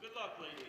Good luck, ladies.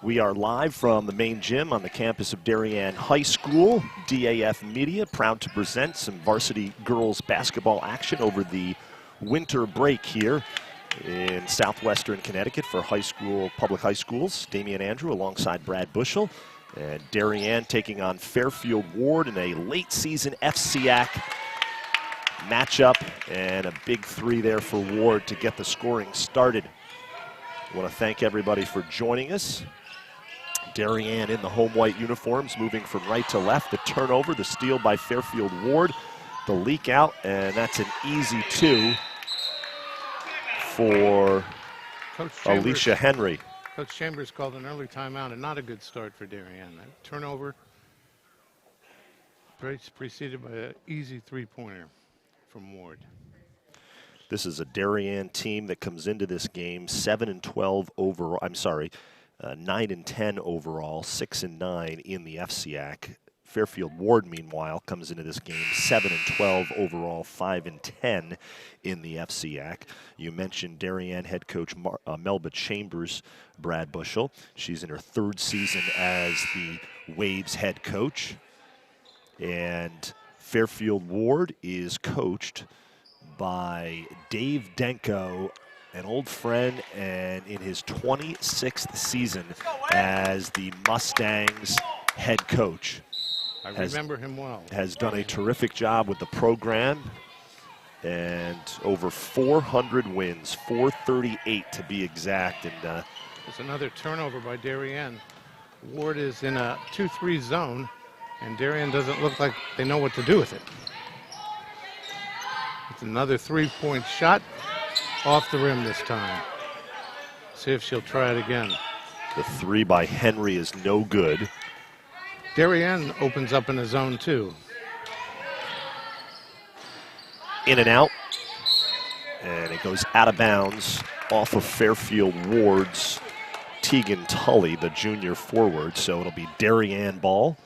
We are live from the main gym on the campus of Darien High School. DAF Media proud to present some varsity girls basketball action over the winter break here in southwestern Connecticut for public high schools. Damian Andrew alongside Brad Bushel, and Darien taking on Fairfield Warde in a late season FCIAC matchup, and a big three there for Warde to get the scoring started. I want to thank everybody for joining us. Darien in the home white uniforms, moving from right to left. The turnover, the steal by Fairfield Warde, the leak out, and that's an easy two for Alicia Henry. Coach Chambers called an early timeout, and not a good start for Darien. That turnover preceded by an easy three-pointer from Warde. This is a Darien team that comes into this game 7-12 overall. 9-10 overall, 6-9 in the FCIAC. Fairfield Warde, meanwhile, comes into this game 7-12 overall, 5-10 in the FCIAC. You mentioned Darien head coach Melba Chambers, Brad Bushel. She's in her third season as the Waves head coach. And Fairfield Warde is coached by Dave Denko, an old friend, and in his 26th season as the Mustangs head coach. I remember him well. Has done a terrific job with the program, and over 400 wins, 438 to be exact. And there's another turnover by Darien. Warde is in a 2-3 zone, and Darien doesn't look like they know what to do with it. It's another three-point shot. Off the rim this time. See if she'll try it again. The three by Henry is no good. Darien opens up in a zone too. In and out. And it goes out of bounds off of Fairfield Warde's Tegan Tully, the junior forward. So it'll be Darien ball.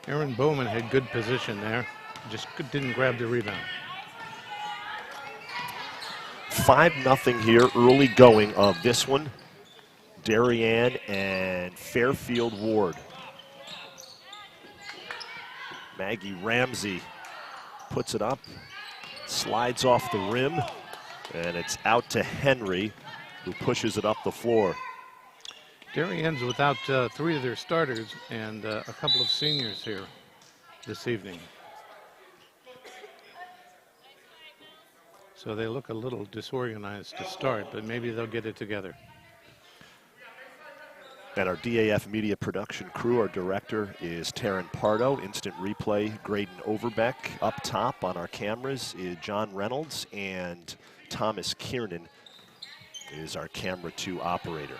Aaron Bowman had good position there. Just didn't grab the rebound. 5-0 here, early going of this one. Darien and Fairfield Warde. Maggie Ramsey puts it up, slides off the rim, and it's out to Henry, who pushes it up the floor. Darien's without three of their starters and a couple of seniors here this evening. So they look a little disorganized to start, but maybe they'll get it together. And our DAF Media production crew, our director is Taryn Pardo. Instant replay, Graydon Overbeck. Up top on our cameras is John Reynolds, and Thomas Kiernan is our camera 2 operator.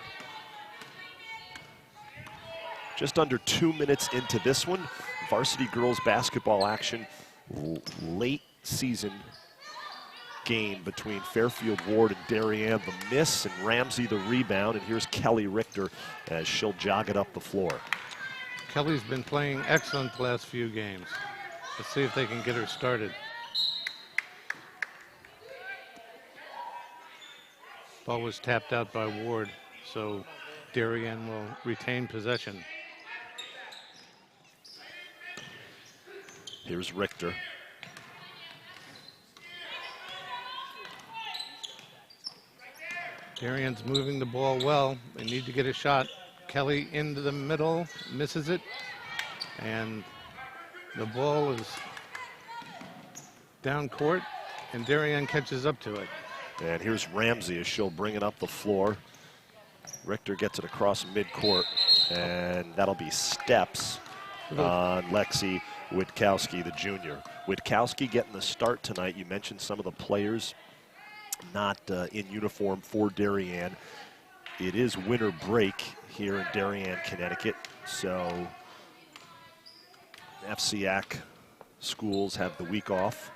Just under 2 minutes into this one, varsity girls basketball action, late season game between Fairfield Warde and Darien. The miss, and Ramsey the rebound, and here's Kelly Richter as she'll jog it up the floor. Kelly's been playing excellent the last few games. Let's see if they can get her started. Ball was tapped out by Warde, so Darien will retain possession. Here's Richter. Darien's moving the ball well. They need to get a shot. Kelly into the middle, misses it, and the ball is down court, and Darien catches up to it. And here's Ramsey as she'll bring it up the floor. Richter gets it across midcourt. And that'll be steps on Lexi Witkowski, the junior. Witkowski getting the start tonight. You mentioned some of the players not in uniform for Darien. It is winter break here in Darien, Connecticut, so FCIAC schools have the week off.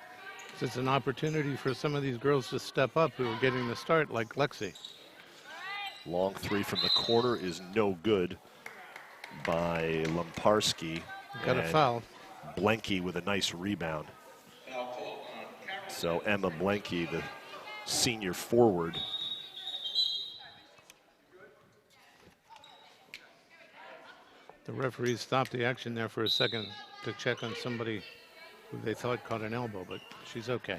It's an opportunity for some of these girls to step up who are getting the start, like Lexi. Long three from the corner is no good by Lamparski. Got a foul. Blenke with a nice rebound. So Emma Blenke, the senior forward. The referees stopped the action there for a second to check on somebody who they thought caught an elbow, but she's okay.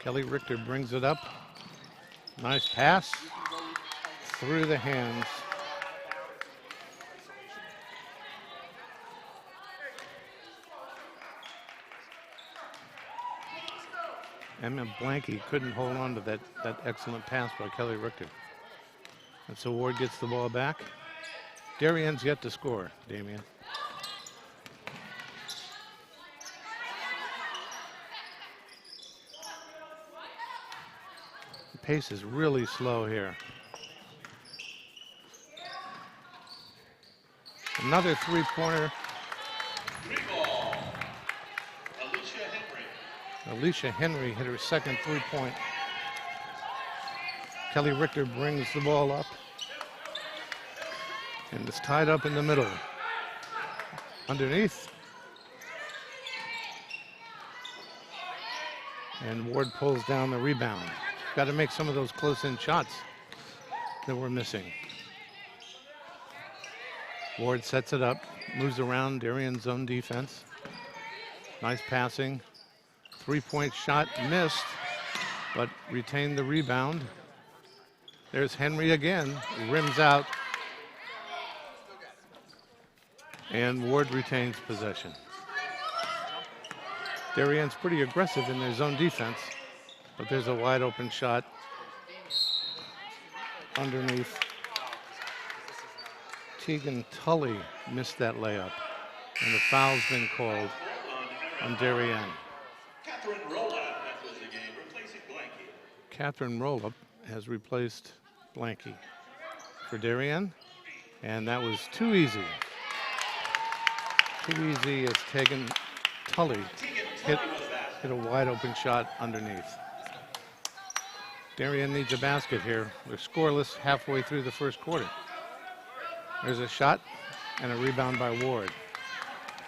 Kelly Richter brings it up. Nice pass through the hands. Emma Blanke couldn't hold on to that excellent pass by Kelly Richter. And so Ward gets the ball back. Darien's yet to score, Damien. The pace is really slow here. Another three-pointer. Alicia Henry hit her second three-point. Kelly Richter brings the ball up. And it's tied up in the middle. Underneath. And Ward pulls down the rebound. Got to make some of those close-in shots that we're missing. Ward sets it up, moves around Darien's zone defense. Nice passing. Three-point shot missed, but retained the rebound. There's Henry again, rims out. And Ward retains possession. Darien's pretty aggressive in their zone defense, but there's a wide open shot underneath. Tegan Tully missed that layup, and the foul's been called on Darien. Catherine Rolup has replaced Blanke for Darien, and that was too easy. Too easy as Tegan Tully hit a wide open shot underneath. Darien needs a basket here. They're scoreless halfway through the first quarter. There's a shot and a rebound by Ward.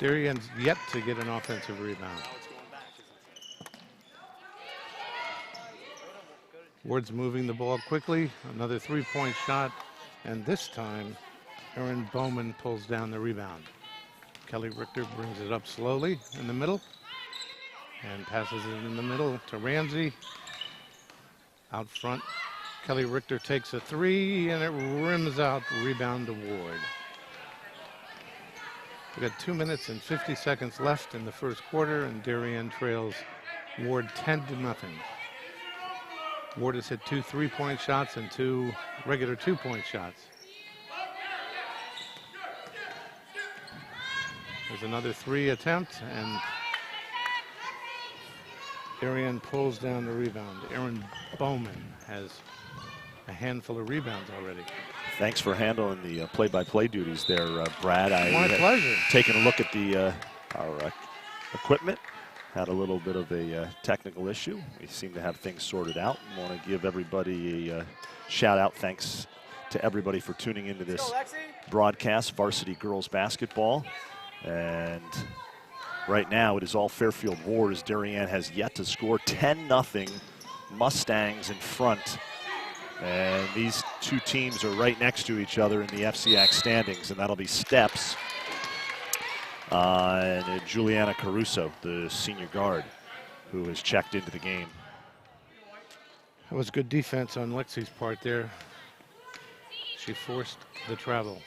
Darien's yet to get an offensive rebound. Ward's moving the ball quickly. Another three-point shot. And this time, Erin Bowman pulls down the rebound. Kelly Richter brings it up slowly in the middle and passes it in the middle to Ramsey. Out front, Kelly Richter takes a three and it rims out, rebound to Ward. We've got 2 minutes and 50 seconds left in the first quarter, and Darien trails Ward 10-0. Ward has hit 2 3-point shots and 2 regular 2-point shots. There's another 3 attempt, and Darien pulls down the rebound. Erin Bowman has a handful of rebounds already. Thanks for handling the play-by-play duties there, Brad. My pleasure. Taking a look at the our equipment. Had a little bit of a technical issue. We seem to have things sorted out. I want to give everybody a shout out. Thanks to everybody for tuning into this broadcast, Varsity Girls Basketball. And right now it is all Fairfield Warde as Darien has yet to score. 10-0 Mustangs in front. And these two teams are right next to each other in the FCIAC standings, and that'll be steps. And Juliana Caruso, the senior guard, who has checked into the game. That was good defense on Lexi's part there. She forced the travel.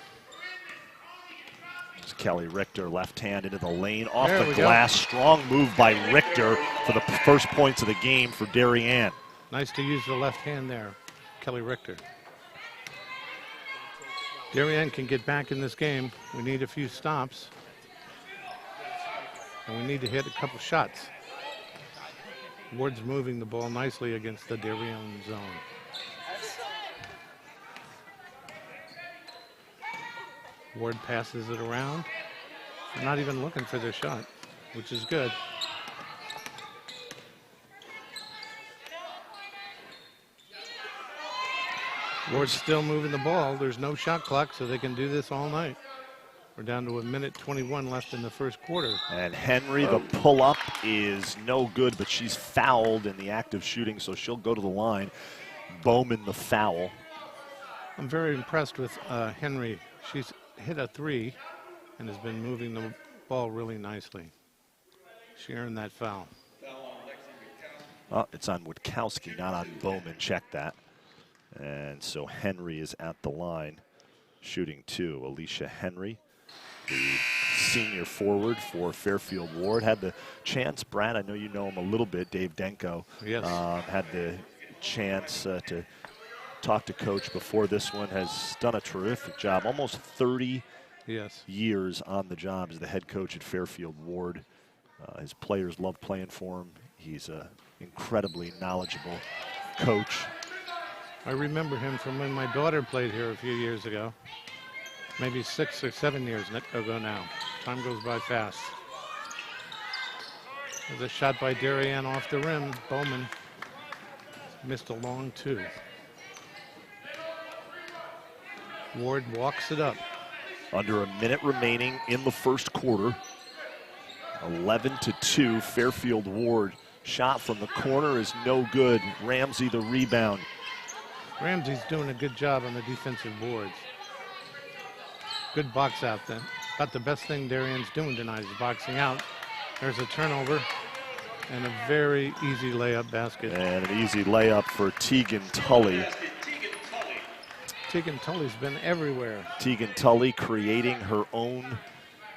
It's Kelly Richter, left hand into the lane, off the glass. Strong move by Richter for the first points of the game for Darien. Nice to use the left hand there, Kelly Richter. Darien can get back in this game. We need a few stops. And we need to hit a couple shots. Ward's moving the ball nicely against the Darien zone. Ward passes it around. They're not even looking for their shot, which is good. Ward's still moving the ball. There's no shot clock, so they can do this all night. We're down to 1:21 left in the first quarter. And Henry, the pull-up is no good, but she's fouled in the act of shooting, so she'll go to the line. Bowman, the foul. I'm very impressed with Henry. She's hit a 3 and has been moving the ball really nicely. She earned that foul. Oh, it's on Witkowski, not on Bowman. Check that. And so Henry is at the line, shooting 2. Alicia Henry, the senior forward for Fairfield Warde, had the chance. Brad, I know you know him a little bit. Dave Denko, yes, had the chance to talk to Coach before this one. Has done a terrific job. Almost 30 years on the job as the head coach at Fairfield Warde. His players love playing for him. He's an incredibly knowledgeable coach. I remember him from when my daughter played here a few years ago. Maybe 6 or 7 years ago now. Time goes by fast. There's a shot by Darien off the rim. Bowman missed a long 2. Ward walks it up. Under a minute remaining in the first quarter. 11-2, Fairfield Warde. Shot from the corner is no good. Ramsey the rebound. Ramsey's doing a good job on the defensive boards. Good box out then. About the best thing Darien's doing tonight is boxing out. There's a turnover and a very easy layup basket. And an easy layup for Tegan Tully. Tegan Tully's been everywhere. Tegan Tully creating her own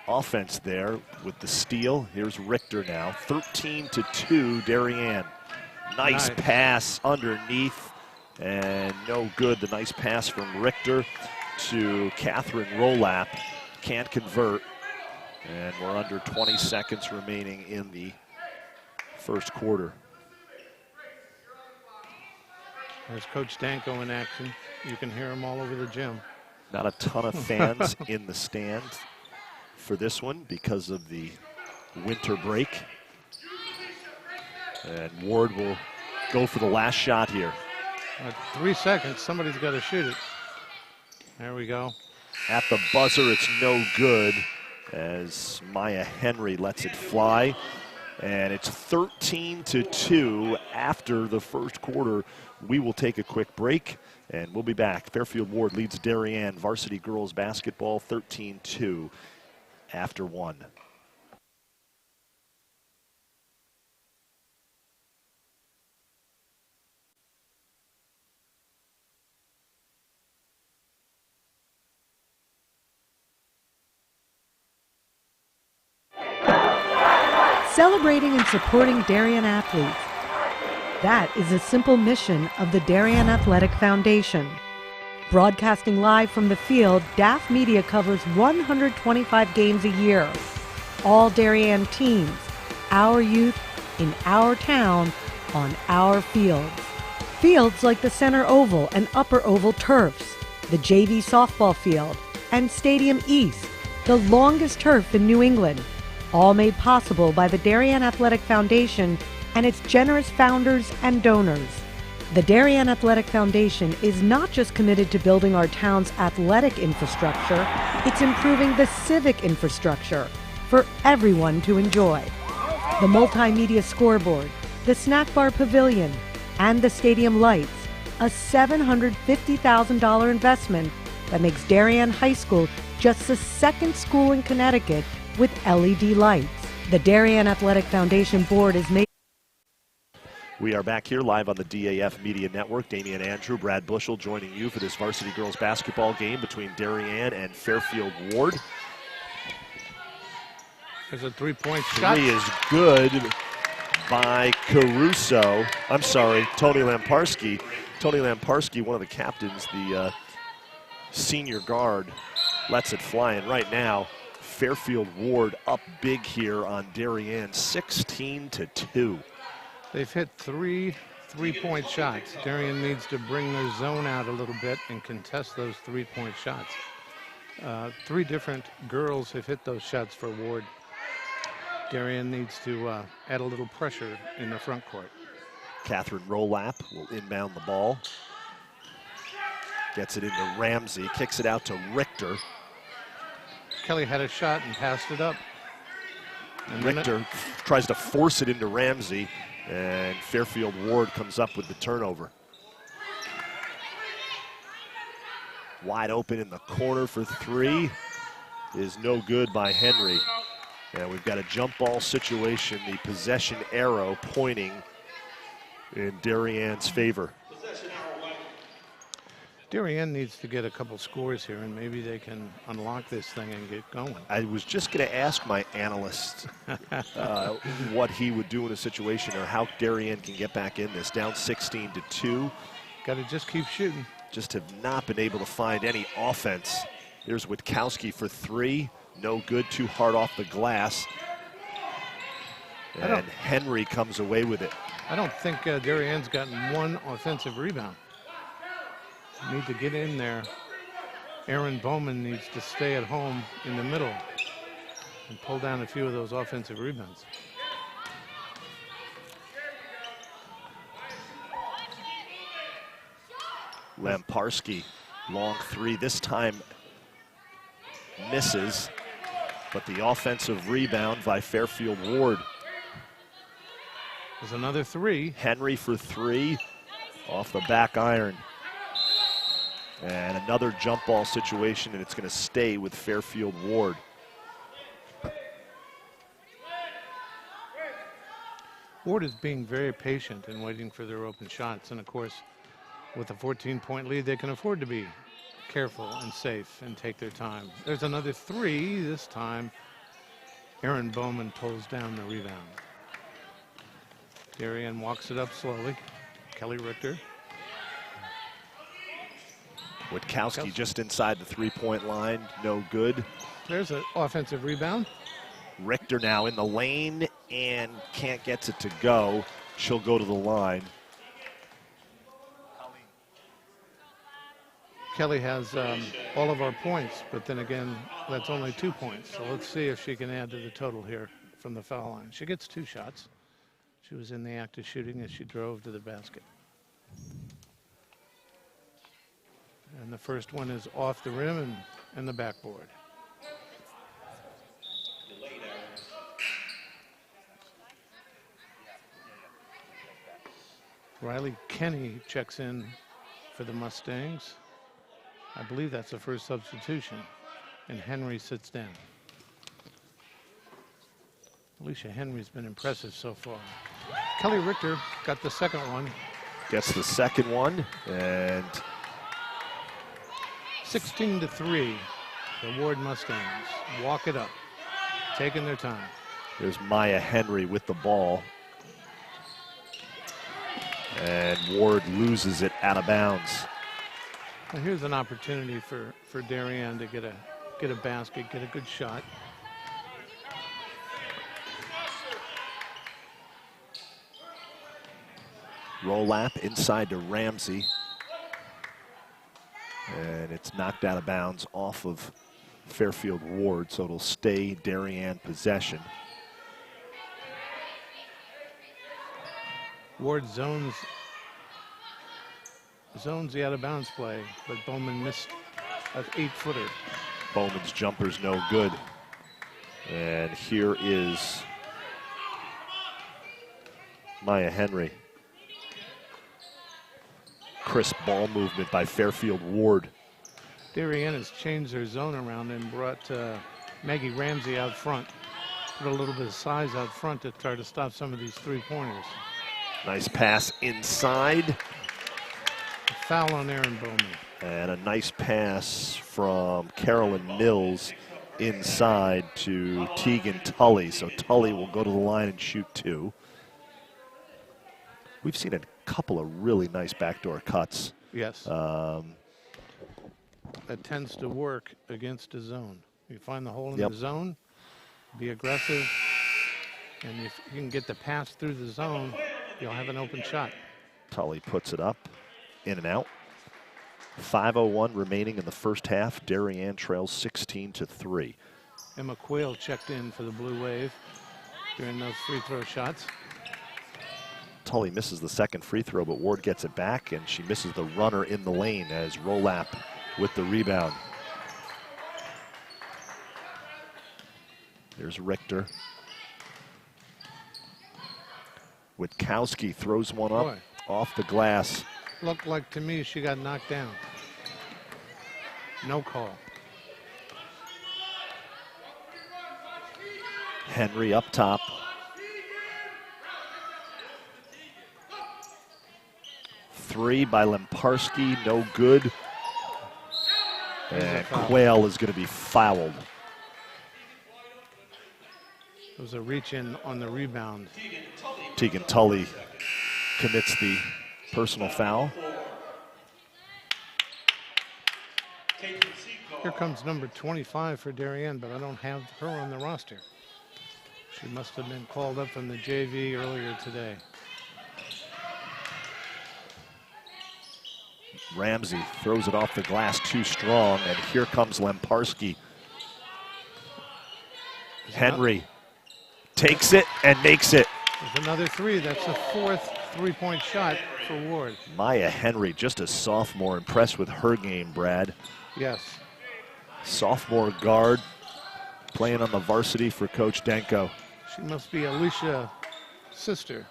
offense there with the steal. Here's Richter now. 13-2, Darien. Nice pass underneath. And no good. The nice pass from Richter to Catherine Rolap. Can't convert. And we're under 20 seconds remaining in the first quarter. There's Coach Danko in action. You can hear him all over the gym. Not a ton of fans in the stands for this one because of the winter break. And Ward will go for the last shot here. 3 seconds, somebody's got to shoot it. There we go. At the buzzer, it's no good as Maya Henry lets it fly. And it's 13-2 after the first quarter. We will take a quick break and we'll be back. Fairfield Warde leads Darien varsity girls basketball 13-2 after 1. Celebrating and supporting Darien athletes. That is a simple mission of the Darien Athletic Foundation. Broadcasting live from the field, DAF Media covers 125 games a year. All Darien teams, our youth, in our town, on our fields. Fields like the Center Oval and Upper Oval turfs, the JV softball field, and Stadium East, the longest turf in New England. All made possible by the Darien Athletic Foundation and its generous founders and donors. The Darien Athletic Foundation is not just committed to building our town's athletic infrastructure, it's improving the civic infrastructure for everyone to enjoy. The multimedia scoreboard, the snack bar pavilion, and the stadium lights, a $750,000 investment that makes Darien High School just the second school in Connecticut with LED lights. The Darien Athletic Foundation Board is made. We are back here live on the DAF Media Network. Damian Andrew, Brad Bushel joining you for this varsity girls basketball game between Darien and Fairfield Warde. There's a three-point shot. Three is good by Caruso. I'm sorry, Tony Lamparski. Tony Lamparski, one of the captains, the senior guard lets it fly. And right now, Fairfield Warde up big here on Darien, 16-2. They've hit 3 3-point shots. Darien needs to bring their zone out a little bit and contest those 3-point shots. 3 different girls have hit those shots for Warde. Darien needs to add a little pressure in the front court. Catherine Rolap will inbound the ball. Gets it into Ramsey, kicks it out to Richter. Kelly had a shot and passed it up. And Richter tries to force it into Ramsey, and Fairfield Warde comes up with the turnover. Wide open in the corner for 3 is no good by Henry. And we've got a jump ball situation, the possession arrow pointing in Darien's favor. Darien needs to get a couple scores here, and maybe they can unlock this thing and get going. I was just going to ask my analyst what he would do in a situation, or how Darien can get back in this. Down 16-2. Got to just keep shooting. Just have not been able to find any offense. Here's Witkowski for 3. No good, too hard off the glass. And Henry comes away with it. I don't think Darien's gotten 1 offensive rebound. Need to get in there. Aaron Bowman needs to stay at home in the middle and pull down a few of those offensive rebounds. Lamparski, long 3, this time misses, but the offensive rebound by Fairfield Warde. There's another 3. Henry for 3, off the back iron. And another jump ball situation, and it's going to stay with Fairfield Warde. Warde is being very patient and waiting for their open shots. And of course, with a 14-point lead, they can afford to be careful and safe and take their time. There's another 3. This time, Aaron Bowman pulls down the rebound. Darien walks it up slowly. Kelly Richter. Witkowski just inside the 3-point line, no good. There's an offensive rebound. Richter now in the lane and can't get it to go. She'll go to the line. Kelly has all of our points, but then again, that's only 2 points. So let's see if she can add to the total here from the foul line. She gets 2 shots. She was in the act of shooting as she drove to the basket. And the first one is off the rim and the backboard. Riley Kenny checks in for the Mustangs. I believe that's the first substitution. And Henry sits down. Alicia Henry's been impressive so far. Kelly Richter got the second one. Gets the second one, and 16-3, the Warde Mustangs walk it up, taking their time. there's Maya Henry with the ball. And Warde loses it out of bounds. Well, here's an opportunity for Darien to get a basket, get a good shot. Rolap inside to Ramsey. And it's knocked out of bounds off of Fairfield Warde, so it'll stay Darien possession. Warde zones the out of bounds play, but Bowman missed an 8-footer. Bowman's jumper's no good. And here is Maya Henry. Crisp ball movement by Fairfield Warde. Darien has changed their zone around and brought Maggie Ramsey out front. Put a little bit of size out front to try to stop some of these three-pointers. Nice pass inside. A foul on Aaron Bowman. And a nice pass from Carolyn Mills inside to Tegan Tully. So Tully will go to the line and shoot 2. We've seen a couple of really nice backdoor cuts. Yes. that tends to work against a zone. You find the hole in Yep. the zone, be aggressive, and if you can get the pass through the zone, you'll have an open shot. Tully puts it up, in and out. 5:01 remaining in the first half. Darien trails 16-3. Emma Quayle checked in for the Blue Wave during those free throw shots. Tully misses the second free throw, but Ward gets it back, and she misses the runner in the lane as Rolap with the rebound. There's Richter. Witkowski throws one up off the glass. Looked like to me she got knocked down. No call. Henry up top. Three by Lemparski, no good. And Quayle is going to be fouled. It was a reach in on the rebound. Tegan Tully commits the personal foul. Here comes number 25 for Darien, but I don't have her on the roster. She must have been called up from the JV earlier today. Ramsey throws it off the glass too strong, and here comes Lemparski. Henry takes it and makes it. There's another three. That's the fourth three-point shot for Ward. Maya Henry, just a sophomore, impressed with her game, Brad. Yes. Sophomore guard, playing on the varsity for Coach Denko. She must be Alicia's sister.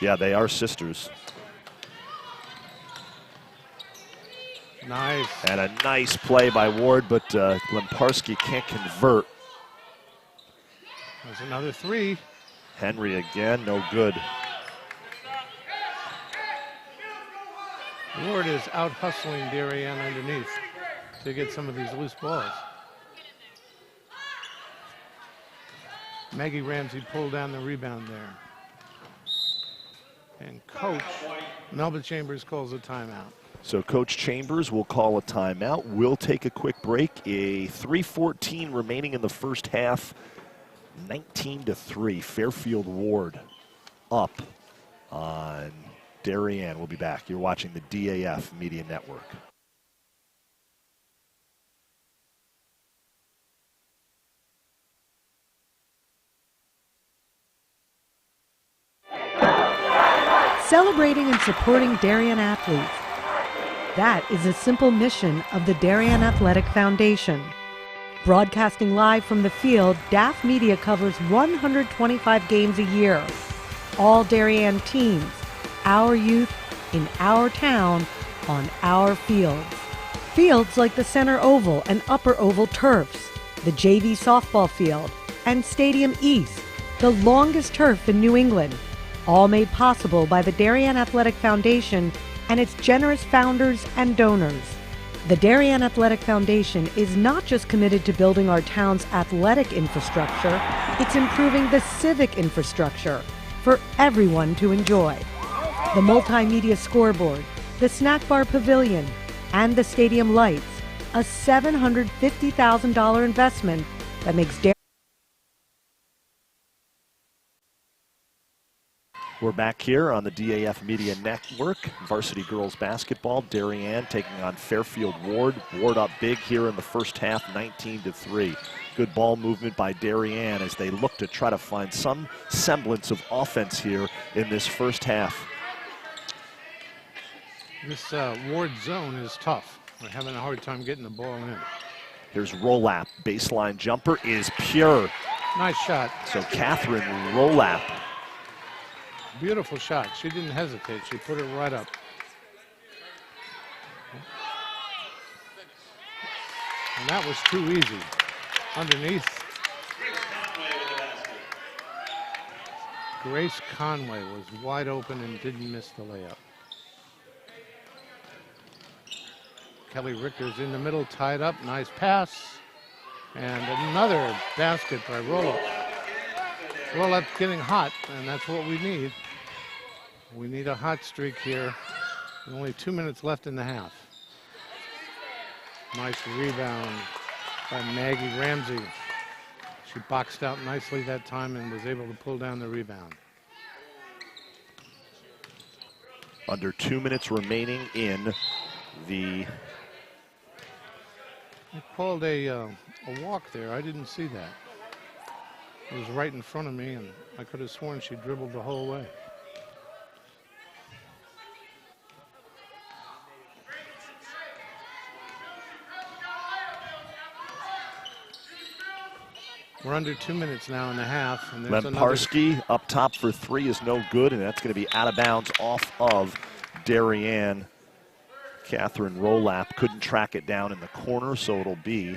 Yeah, they are sisters. Nice. And a nice play by Ward, but Lemparski can't convert. There's another three. Henry again, no good. Ward is out hustling Darien underneath to get some of these loose balls. Maggie Ramsey pulled down the rebound there. And Coach Melba Chambers calls a timeout. So Coach Chambers will call a timeout. We'll take a quick break. A 3:14 remaining in the first half. 19-3. Fairfield Warde up on Darien. We'll be back. You're watching the DAF Media Network. Celebrating and supporting Darien athletes. That is a simple mission of the Darien Athletic Foundation. Broadcasting live from the field, DAF Media covers 125 games a year. All Darien teams, our youth, in our town, on our fields. Fields like the Center Oval and Upper Oval turfs, the JV softball field, and Stadium East, the longest turf in New England. All made possible by the Darien Athletic Foundation and its generous founders and donors. The Darien Athletic Foundation is not just committed to building our town's athletic infrastructure, it's improving the civic infrastructure for everyone to enjoy. The multimedia scoreboard, the snack bar pavilion, and the stadium lights, a $750,000 investment that makes Darien. We're back here on the DAF Media Network. Varsity girls basketball. Darien taking on Fairfield Warde. Warde up big here in the first half, 19-3. Good ball movement by Darien as they look to try to find some semblance of offense here in this first half. This Ward zone is tough. We're having a hard time getting the ball in. Here's Rolap. Baseline jumper is pure. Nice shot. So Catherine Rolap. Beautiful shot. She didn't hesitate. She put it right up. And that was too easy. Underneath. Grace Conway was wide open and didn't miss the layup. Kelly Richter's in the middle, tied up. Nice pass. And another basket by Rollup. Rollup getting hot, and that's what we need. We need a hot streak here. Only 2 minutes left in the half. Nice rebound by Maggie Ramsey. She boxed out nicely that time and was able to pull down the rebound. Under 2 minutes remaining in the... They called a walk there. I didn't see that. It was right in front of me, and I could have sworn she dribbled the whole way. We're under 2 minutes now and a half. And there's Lemparski up top for three is no good, and that's going to be out of bounds off of Darien. Catherine Rolap couldn't track it down in the corner, so it'll be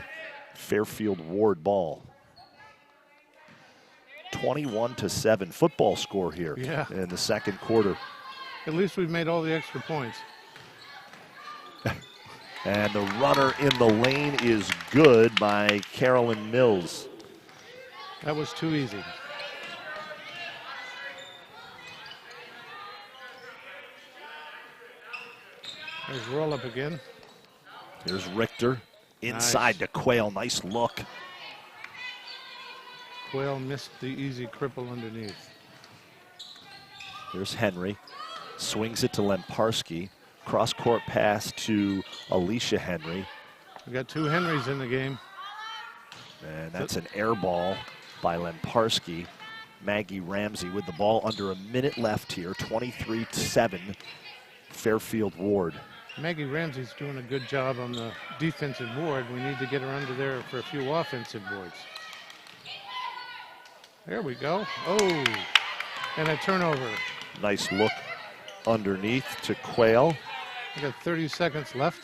Fairfield Warde ball. 21-7 football score here in the second quarter. At least we've made all the extra points. And the runner in the lane is good by Carolyn Mills. That was too easy. There's roll up again. Here's Richter inside to Quayle. Nice look. Quayle missed the easy cripple underneath. Here's Henry. Swings it to Lemparski. Cross-court pass to Alicia Henry. We got two Henrys in the game. And that's an air ball by Lemparski. Maggie Ramsey with the ball under a minute left here. 23-7 Fairfield Warde. Maggie Ramsey's doing a good job on the defensive board. We need to get her under there for a few offensive boards. There we go. Oh, and a turnover. Nice look underneath to Quayle. We got 30 seconds left.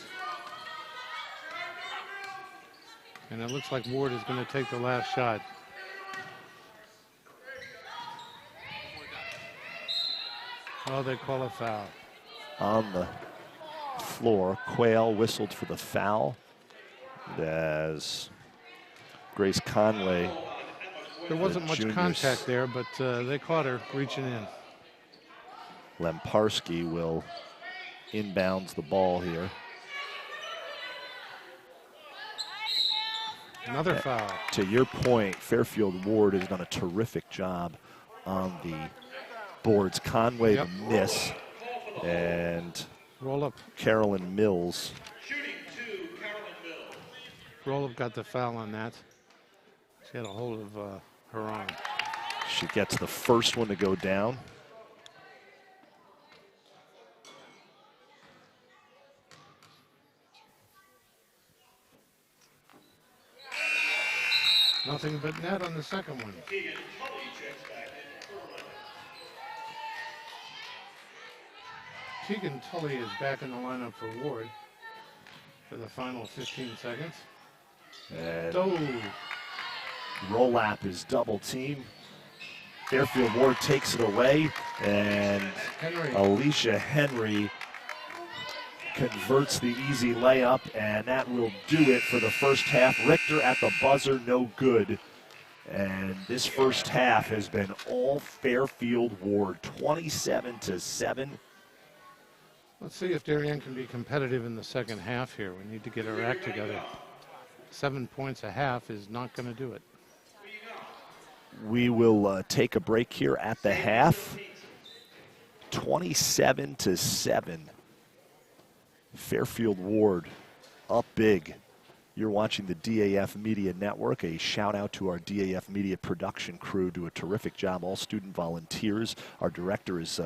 And it looks like Warde is going to take the last shot. Oh, they call a foul. On the floor, Quayle whistled for the foul as Grace Conway. There wasn't much contact there, but they caught her reaching in. Lemparski will inbounds the ball here. Another foul. To your point, Fairfield Warde has done a terrific job on the boards. Conway the miss, and roll up. Carolyn Mills. Roll up got the foul on that. She had a hold of her arm. She gets the first one to go down. Nothing but net on the second one. Keegan Tully is back in the lineup for Warde for the final 15 seconds. And Rolap is double team. Fairfield Warde takes it away, and Alicia Henry converts the easy layup, and that will do it for the first half. Richter at the buzzer, no good. And this first half has been all Fairfield Warde, 27-7. Let's see if Darien can be competitive in the second half here. We need to get our act together. 7 points a half is not going to do it. We will take a break here at the half. 27-7. Fairfield Warde up big. You're watching the DAF Media Network. A shout out to our DAF Media production crew. Do a terrific job. All student volunteers. Our director is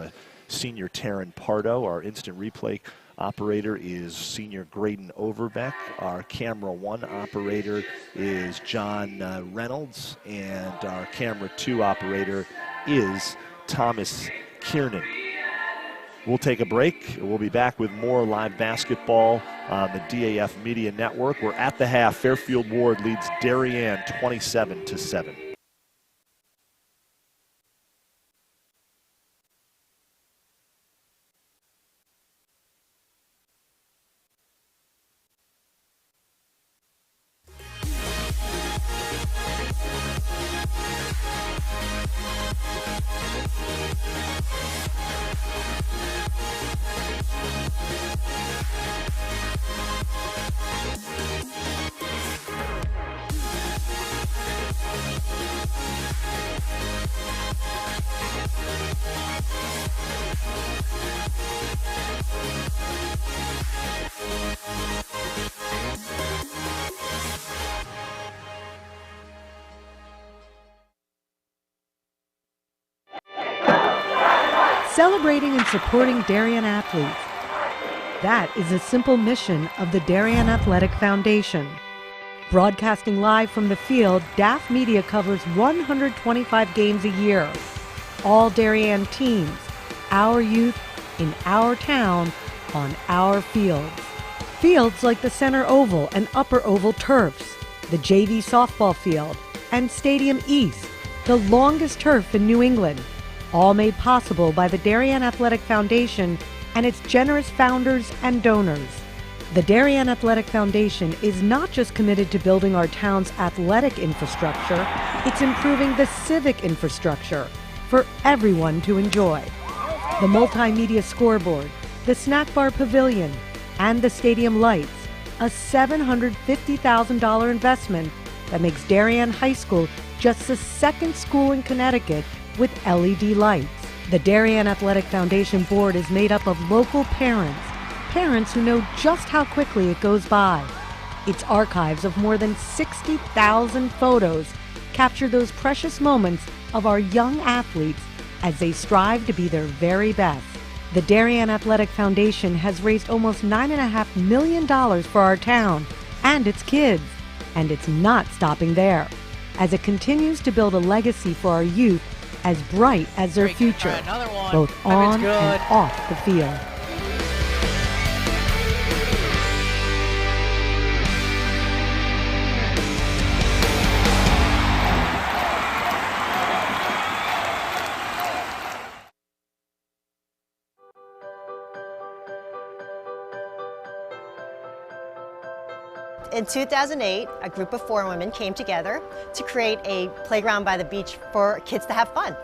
Senior Taryn Pardo. Our instant replay operator is Senior Graydon Overbeck. Our camera 1 operator is John Reynolds. And our camera 2 operator is Thomas Kiernan. We'll take a break. We'll be back with more live basketball on the DAF Media Network. We're at the half. Fairfield Warde leads Darien 27-7. celebrating and supporting Darien athletes. That is a simple mission of the Darien Athletic Foundation. Broadcasting live from the field, DAF Media covers 125 games a year. All Darien teams, our youth, in our town, on our fields. Fields like the Center Oval and Upper Oval turfs, the JV softball field, and Stadium East, the longest turf in New England, all made possible by the Darien Athletic Foundation and its generous founders and donors. The Darien Athletic Foundation is not just committed to building our town's athletic infrastructure, it's improving the civic infrastructure for everyone to enjoy. The multimedia scoreboard, the snack bar pavilion, and the stadium lights, a $750,000 investment that makes Darien High School just the second school in Connecticut with LED lights. The Darien Athletic Foundation board is made up of local parents who know just how quickly it goes by. Its archives of more than 60,000 photos capture those precious moments of our young athletes as they strive to be their very best. The Darien Athletic Foundation has raised almost $9.5 million for our town and its kids, and it's not stopping there, as it continues to build a legacy for our youth as bright as their future, both on and off the field. In 2008, a group of 4 women came together to create a playground by the beach for kids to have fun.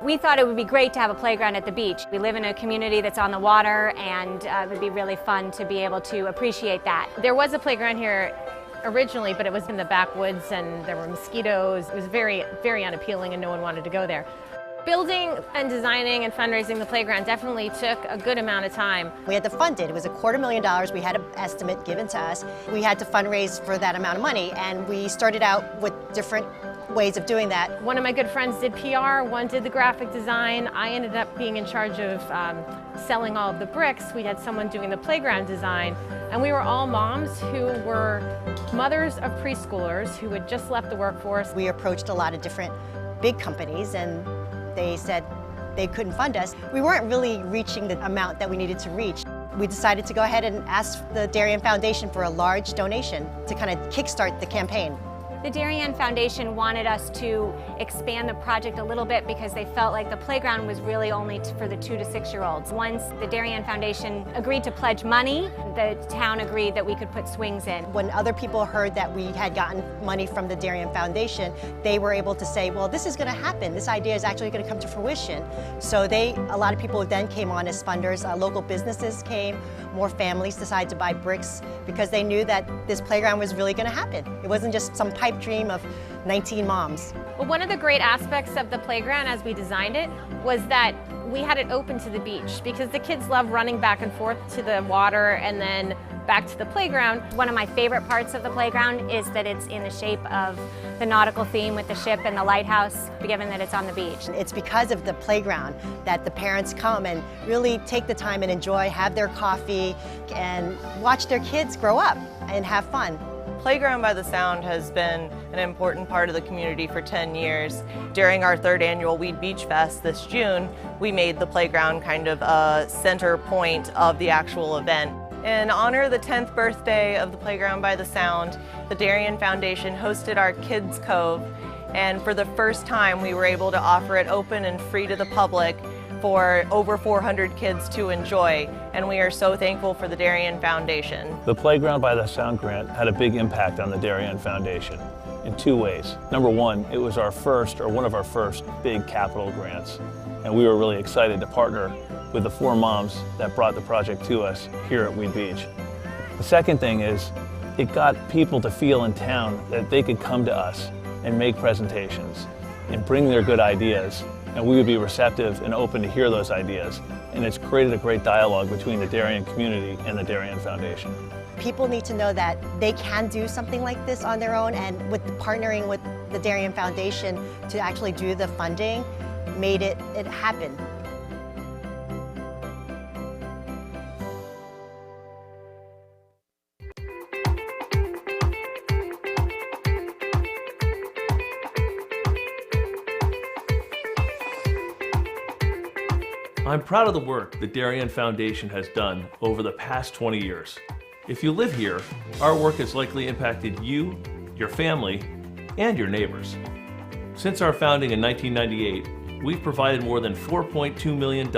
We thought it would be great to have a playground at the beach. We live in a community that's on the water, and it would be really fun to be able to appreciate that. There was a playground here originally, but it was in the backwoods and there were mosquitoes. It was very, very unappealing and no one wanted to go there. Building and designing and fundraising the playground definitely took a good amount of time. We had to fund it. It was $250,000. We had an estimate given to us. We had to fundraise for that amount of money, and we started out with different ways of doing that. One of my good friends did PR, one did the graphic design. I ended up being in charge of selling all of the bricks. We had someone doing the playground design, and we were all moms who were mothers of preschoolers who had just left the workforce. We approached a lot of different big companies, and they said they couldn't fund us. We weren't really reaching the amount that we needed to reach. We decided to go ahead and ask the Darien Foundation for a large donation to kind of kickstart the campaign. The Darien Foundation wanted us to expand the project a little bit because they felt like the playground was really only for the 2 to 6-year-olds. Once the Darien Foundation agreed to pledge money, the town agreed that we could put swings in. When other people heard that we had gotten money from the Darien Foundation, they were able to say, well, this is going to happen. This idea is actually going to come to fruition. So a lot of people then came on as funders. Local businesses came. More families decided to buy bricks because they knew that this playground was really going to happen. It wasn't just some pipe dream of 19 moms. Well, one of the great aspects of the playground as we designed it was that we had it open to the beach because the kids love running back and forth to the water and then back to the playground. One of my favorite parts of the playground is that it's in the shape of the nautical theme with the ship and the lighthouse, given that it's on the beach. It's because of the playground that the parents come and really take the time and enjoy, have their coffee, and watch their kids grow up and have fun. Playground by the Sound has been an important part of the community for 10 years. During our 3rd annual Weed Beach Fest this June, we made the playground kind of a center point of the actual event. In honor of the 10th birthday of the Playground by the Sound, the Darien Foundation hosted our Kids Cove, and for the first time we were able to offer it open and free to the public for over 400 kids to enjoy, and we are so thankful for the Darien Foundation. The Playground by the Sound grant had a big impact on the Darien Foundation in 2 ways. Number one, it was one of our first big capital grants, and we were really excited to partner with the 4 moms that brought the project to us here at Weed Beach. The second thing is it got people to feel in town that they could come to us and make presentations and bring their good ideas, and we would be receptive and open to hear those ideas. And it's created a great dialogue between the Darien community and the Darien Foundation. People need to know that they can do something like this on their own, and with partnering with the Darien Foundation to actually do the funding made it happen. I'm proud of the work the Darien Foundation has done over the past 20 years. If you live here, our work has likely impacted you, your family, and your neighbors. Since our founding in 1998, we've provided more than $4.2 million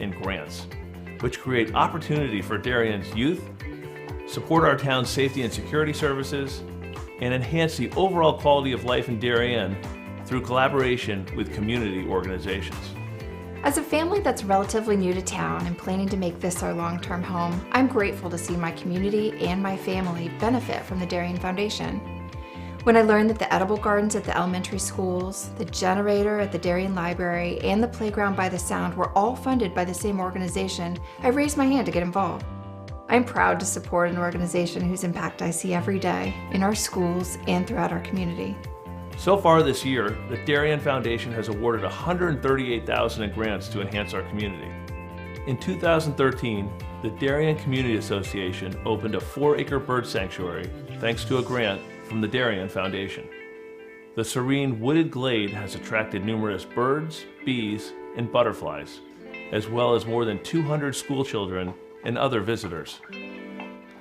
in grants, which create opportunity for Darien's youth, support our town's safety and security services, and enhance the overall quality of life in Darien through collaboration with community organizations. As a family that's relatively new to town and planning to make this our long-term home, I'm grateful to see my community and my family benefit from the Darien Foundation. When I learned that the edible gardens at the elementary schools, the generator at the Darien Library, and the playground by the Sound were all funded by the same organization, I raised my hand to get involved. I'm proud to support an organization whose impact I see every day in our schools and throughout our community. So far this year, the Darien Foundation has awarded $138,000 in grants to enhance our community. In 2013, the Darien Community Association opened a 4-acre bird sanctuary thanks to a grant from the Darien Foundation. The serene wooded glade has attracted numerous birds, bees, and butterflies, as well as more than 200 school children and other visitors.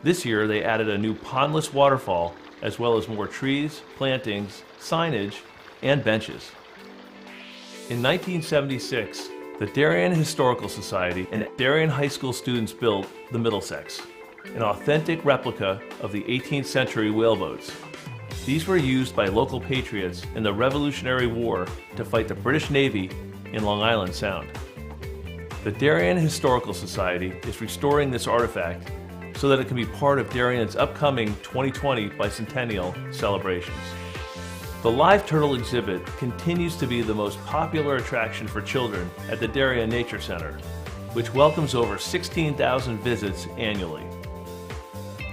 This year, they added a new pondless waterfall, as well as more trees, plantings, signage, and benches. In 1976, the Darien Historical Society and Darien High School students built the Middlesex, an authentic replica of the 18th century whaleboats. These were used by local patriots in the Revolutionary War to fight the British Navy in Long Island Sound. The Darien Historical Society is restoring this artifact so that it can be part of Darien's upcoming 2020 bicentennial celebrations. The live turtle exhibit continues to be the most popular attraction for children at the Darien Nature Center, which welcomes over 16,000 visits annually.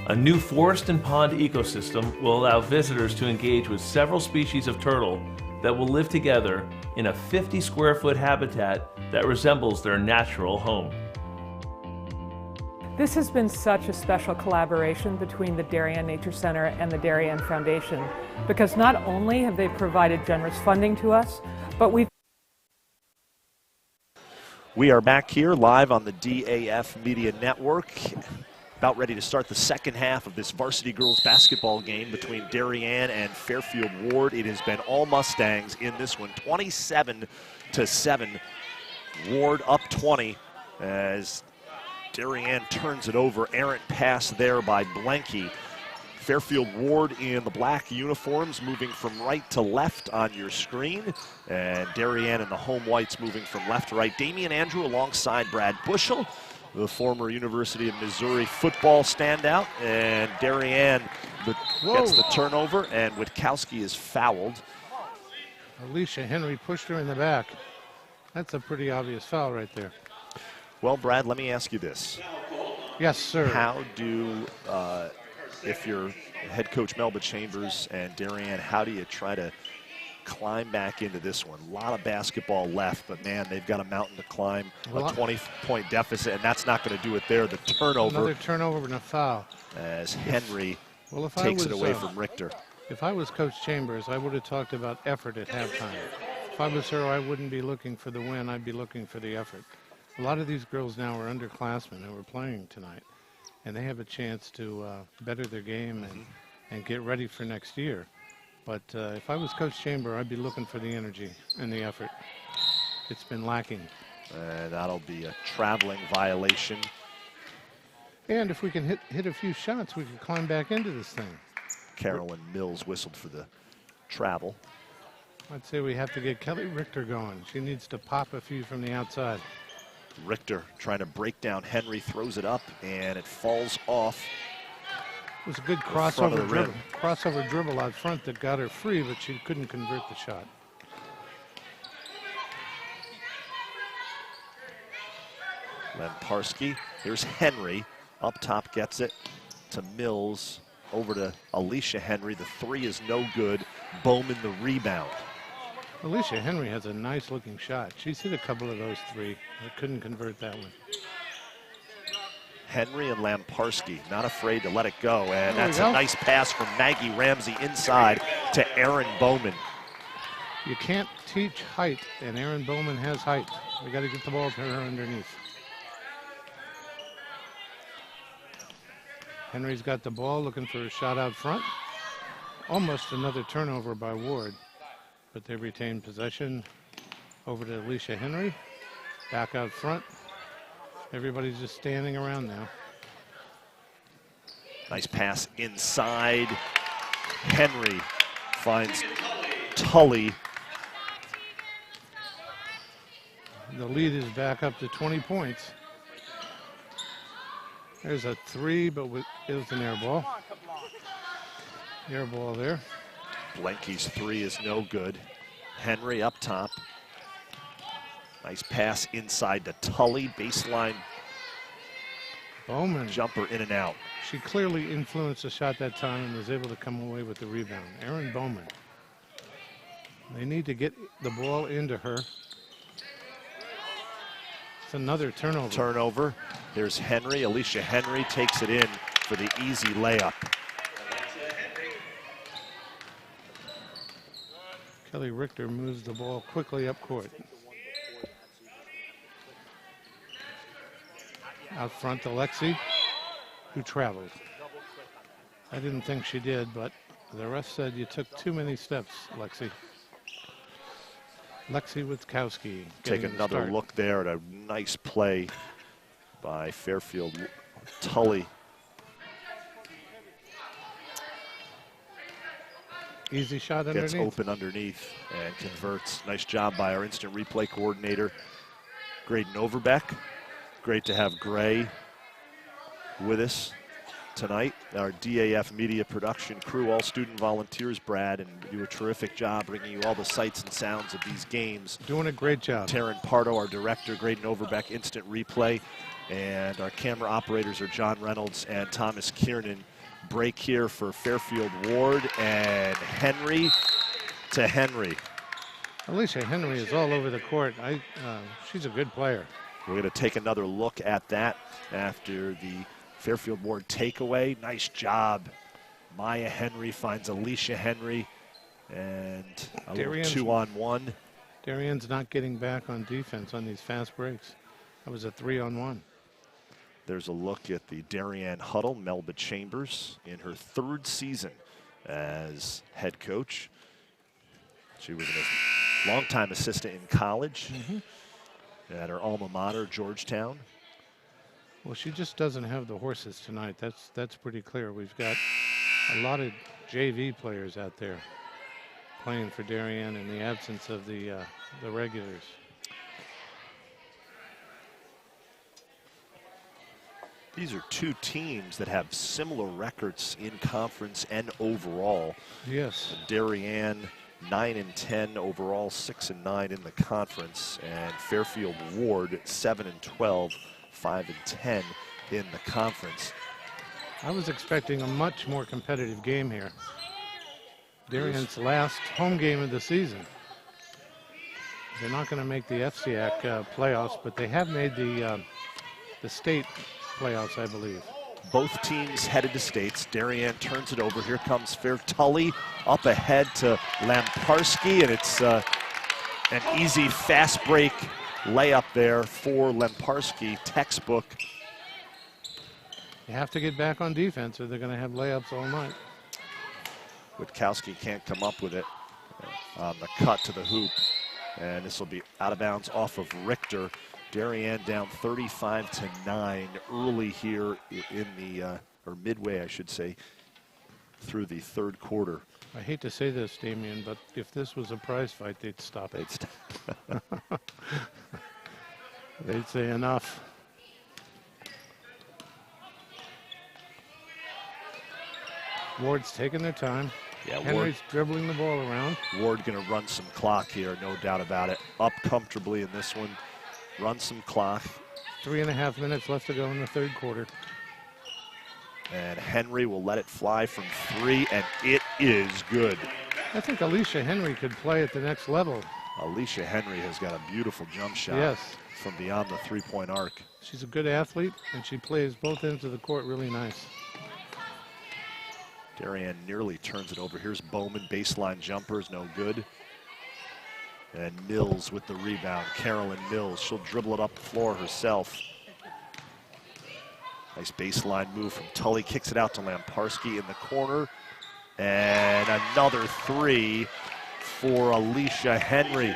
A new forest and pond ecosystem will allow visitors to engage with several species of turtle that will live together in a 50-square-foot habitat that resembles their natural home. This has been such a special collaboration between the Darien Nature Center and the Darien Foundation, because not only have they provided generous funding to us, but We are back here live on the DAF Media Network, about ready to start the second half of this varsity girls basketball game between Darien and Fairfield Warde. It has been all Mustangs in this one, 27-7. Warde up 20 as Darien turns it over. Errant pass there by Blanky. Fairfield Warde in the black uniforms moving from right to left on your screen. And Darien in the home whites moving from left to right. Damian Andrew alongside Brad Bushel, the former University of Missouri football standout. And Darien gets the turnover, and Witkowski is fouled. Alicia Henry pushed her in the back. That's a pretty obvious foul right there. Well, Brad, let me ask you this. Yes, sir. How do, if you're head coach Melba Chambers and Darien, how do you try to climb back into this one? A lot of basketball left, but man, they've got a mountain to climb, a 20-point deficit, and that's not going to do it there. The turnover. Another turnover and a foul. As Henry takes it away from Richter. If I was Coach Chambers, I would have talked about effort at halftime. If I was her, I wouldn't be looking for the win. I'd be looking for the effort. A lot of these girls now are underclassmen who are playing tonight, and they have a chance to better their game and get ready for next year. But if I was Coach Chamber, I'd be looking for the energy and the effort. It's been lacking. That'll be a traveling violation. And if we can hit a few shots, we can climb back into this thing. Carolyn Mills whistled for the travel. I'd say we have to get Kelly Richter going. She needs to pop a few from the outside. Richter trying to break down Henry, throws it up, and it falls off. It was a good crossover dribble out front that got her free, but she couldn't convert the shot. Lemparski, here's Henry, up top gets it to Mills, over to Alicia Henry. The three is no good. Bowman the rebound. Alicia Henry has a nice looking shot. She's hit a couple of those three, but couldn't convert that one. Henry and Lamparski not afraid to let it go, and that's a nice pass from Maggie Ramsey inside to Aaron Bowman. You can't teach height, and Aaron Bowman has height. We got to get the ball to her underneath. Henry's got the ball, looking for a shot out front. Almost another turnover by Warde, but they retain possession. Over to Alicia Henry. Back out front. Everybody's just standing around now. Nice pass inside. Henry finds Tully. The lead is back up to 20 points. There's a three, but it was an air ball. Air ball there. Blenke's three is no good. Henry up top. Nice pass inside to Tully. Baseline Bowman. jumper in and out. She clearly influenced the shot that time and was able to come away with the rebound. Erin Bowman. They need to get the ball into her. It's another turnover. Turnover. There's Henry. Alicia Henry takes it in for the easy layup. Kelly Richter moves the ball quickly up court. Out front to Lexi, who traveled. I didn't think she did, but the ref said you took too many steps, Lexi. Lexi Witkowski. Take another look there at a nice play by Fairfield. Tully. Easy shot underneath. Gets open underneath and converts. Nice job by our instant replay coordinator, Graydon Overbeck. Great to have Gray with us tonight. Our DAF media production crew, all student volunteers, Brad, and do a terrific job bringing you all the sights and sounds of these games. Doing a great job. Taryn Pardo, our director, Graydon Overbeck, instant replay. And our camera operators are John Reynolds and Thomas Kiernan. Break here for Fairfield Warde, and Henry to Henry. Alicia Henry is all over the court. She's a good player. We're going to take another look at that after the Fairfield Warde takeaway. Nice job. Maya Henry finds Alicia Henry, and a little 2-on-1. Darien's not getting back on defense on these fast breaks. That was a 3-on-1. There's a look at the Darien huddle. Melba Chambers in her third season as head coach. She was a longtime assistant in college at her alma mater, Georgetown. Well, she just doesn't have the horses tonight. That's pretty clear. We've got a lot of JV players out there playing for Darien in the absence of the regulars. These are two teams that have similar records in conference and overall. Yes. Darien 9-10 overall, 6-9 in the conference, and Fairfield Warde 7-12, 5-10 in the conference. I was expecting a much more competitive game here. Darien's last home game of the season. They're not going to make the FCIAC playoffs, but they have made the state playoffs, I believe. Both teams headed to states. Darien turns it over. Here comes Tully up ahead to Lamparski, and it's an easy fast break layup there for Lamparski. Textbook. You have to get back on defense or they're going to have layups all night. Witkowski can't come up with it on the cut to the hoop, and this will be out of bounds off of Richter. Darien down 35-9 early here in the, or midway, I should say, through the third quarter. I hate to say this, Damien, but if this was a prize fight, they'd stop it. They'd say enough. Warde's taking their time. Yeah, Henry's dribbling the ball around. Warde going to run some clock here, no doubt about it. Up comfortably in this one. Run some clock. 3.5 minutes left to go in the third quarter. And Henry will let it fly from three, and it is good. I think Alicia Henry could play at the next level. Alicia Henry has got a beautiful jump shot. Yes. From beyond the three-point arc. She's a good athlete, and she plays both ends of the court really nice. Darien nearly turns it over. Here's Bowman, baseline jumpers, no good. And Mills with the rebound. Carolyn Mills, she'll dribble it up the floor herself. Nice baseline move from Tully, kicks it out to Lamparski in the corner. And another three for Alicia Henry.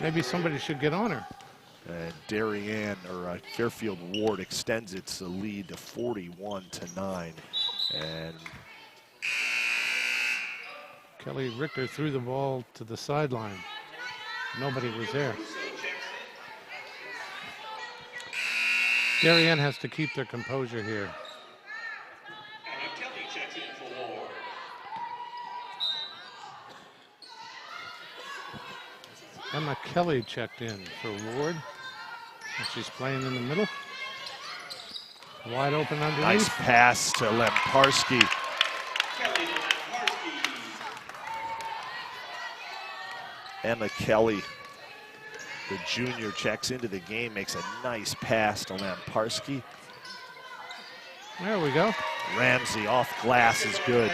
Maybe somebody should get on her. And Darien, or Fairfield Warde, extends its lead to 41-9. And Kelly Richter threw the ball to the sideline. Nobody was there. Darien has to keep their composure here. Emma Kelly checked in for Ward. And she's playing in the middle. Wide open underneath. Nice pass to Lemparski. Emma Kelly, the junior, checks into the game, makes a nice pass to Lamparski. There we go. Ramsey off glass is good.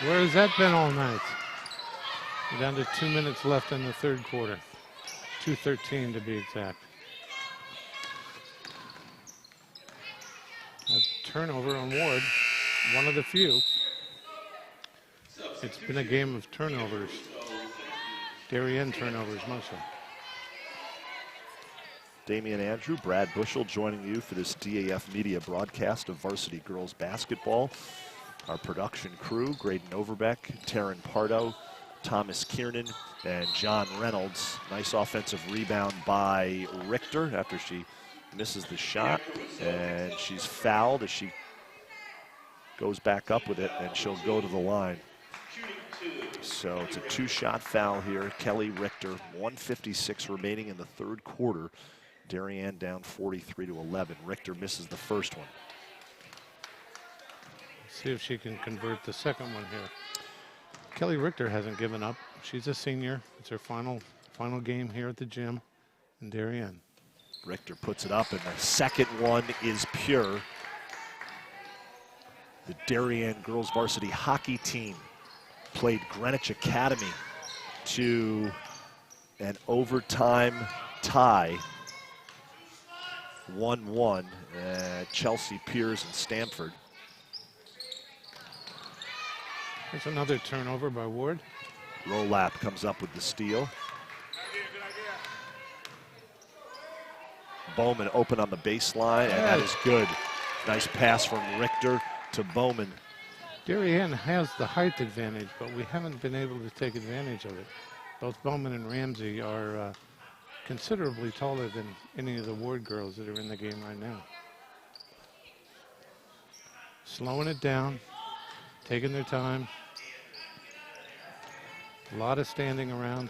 Where has that been all night? We're down to 2 minutes left in the third quarter. 2:13 to be exact. A turnover on Ward, one of the few. It's been a game of turnovers. Darien turnovers mostly. Damian Andrew, Brad Bushel joining you for this DAF Media broadcast of Varsity Girls Basketball. Our production crew, Graydon Overbeck, Taryn Pardo, Thomas Kiernan, and John Reynolds. Nice offensive rebound by Richter after she misses the shot, and she's fouled as she goes back up with it, and she'll go to the line. So it's a two-shot foul here. Kelly Richter, 1:56 remaining in the third quarter. Darien down 43-11. Richter misses the first one. See if she can convert the second one here. Kelly Richter hasn't given up. She's a senior. It's her final game here at the gym in Darien. Richter puts it up, and the second one is pure. The Darien girls varsity hockey team played Greenwich Academy to an overtime tie, 1-1 at Chelsea Piers and Stamford. There's another turnover by Ward. Rolap comes up with the steal. Bowman open on the baseline, and that is good. Nice pass from Richter to Bowman. Darien has the height advantage, but we haven't been able to take advantage of it. Both Bowman and Ramsey are considerably taller than any of the Ward girls that are in the game right now. Slowing it down, taking their time. A lot of standing around.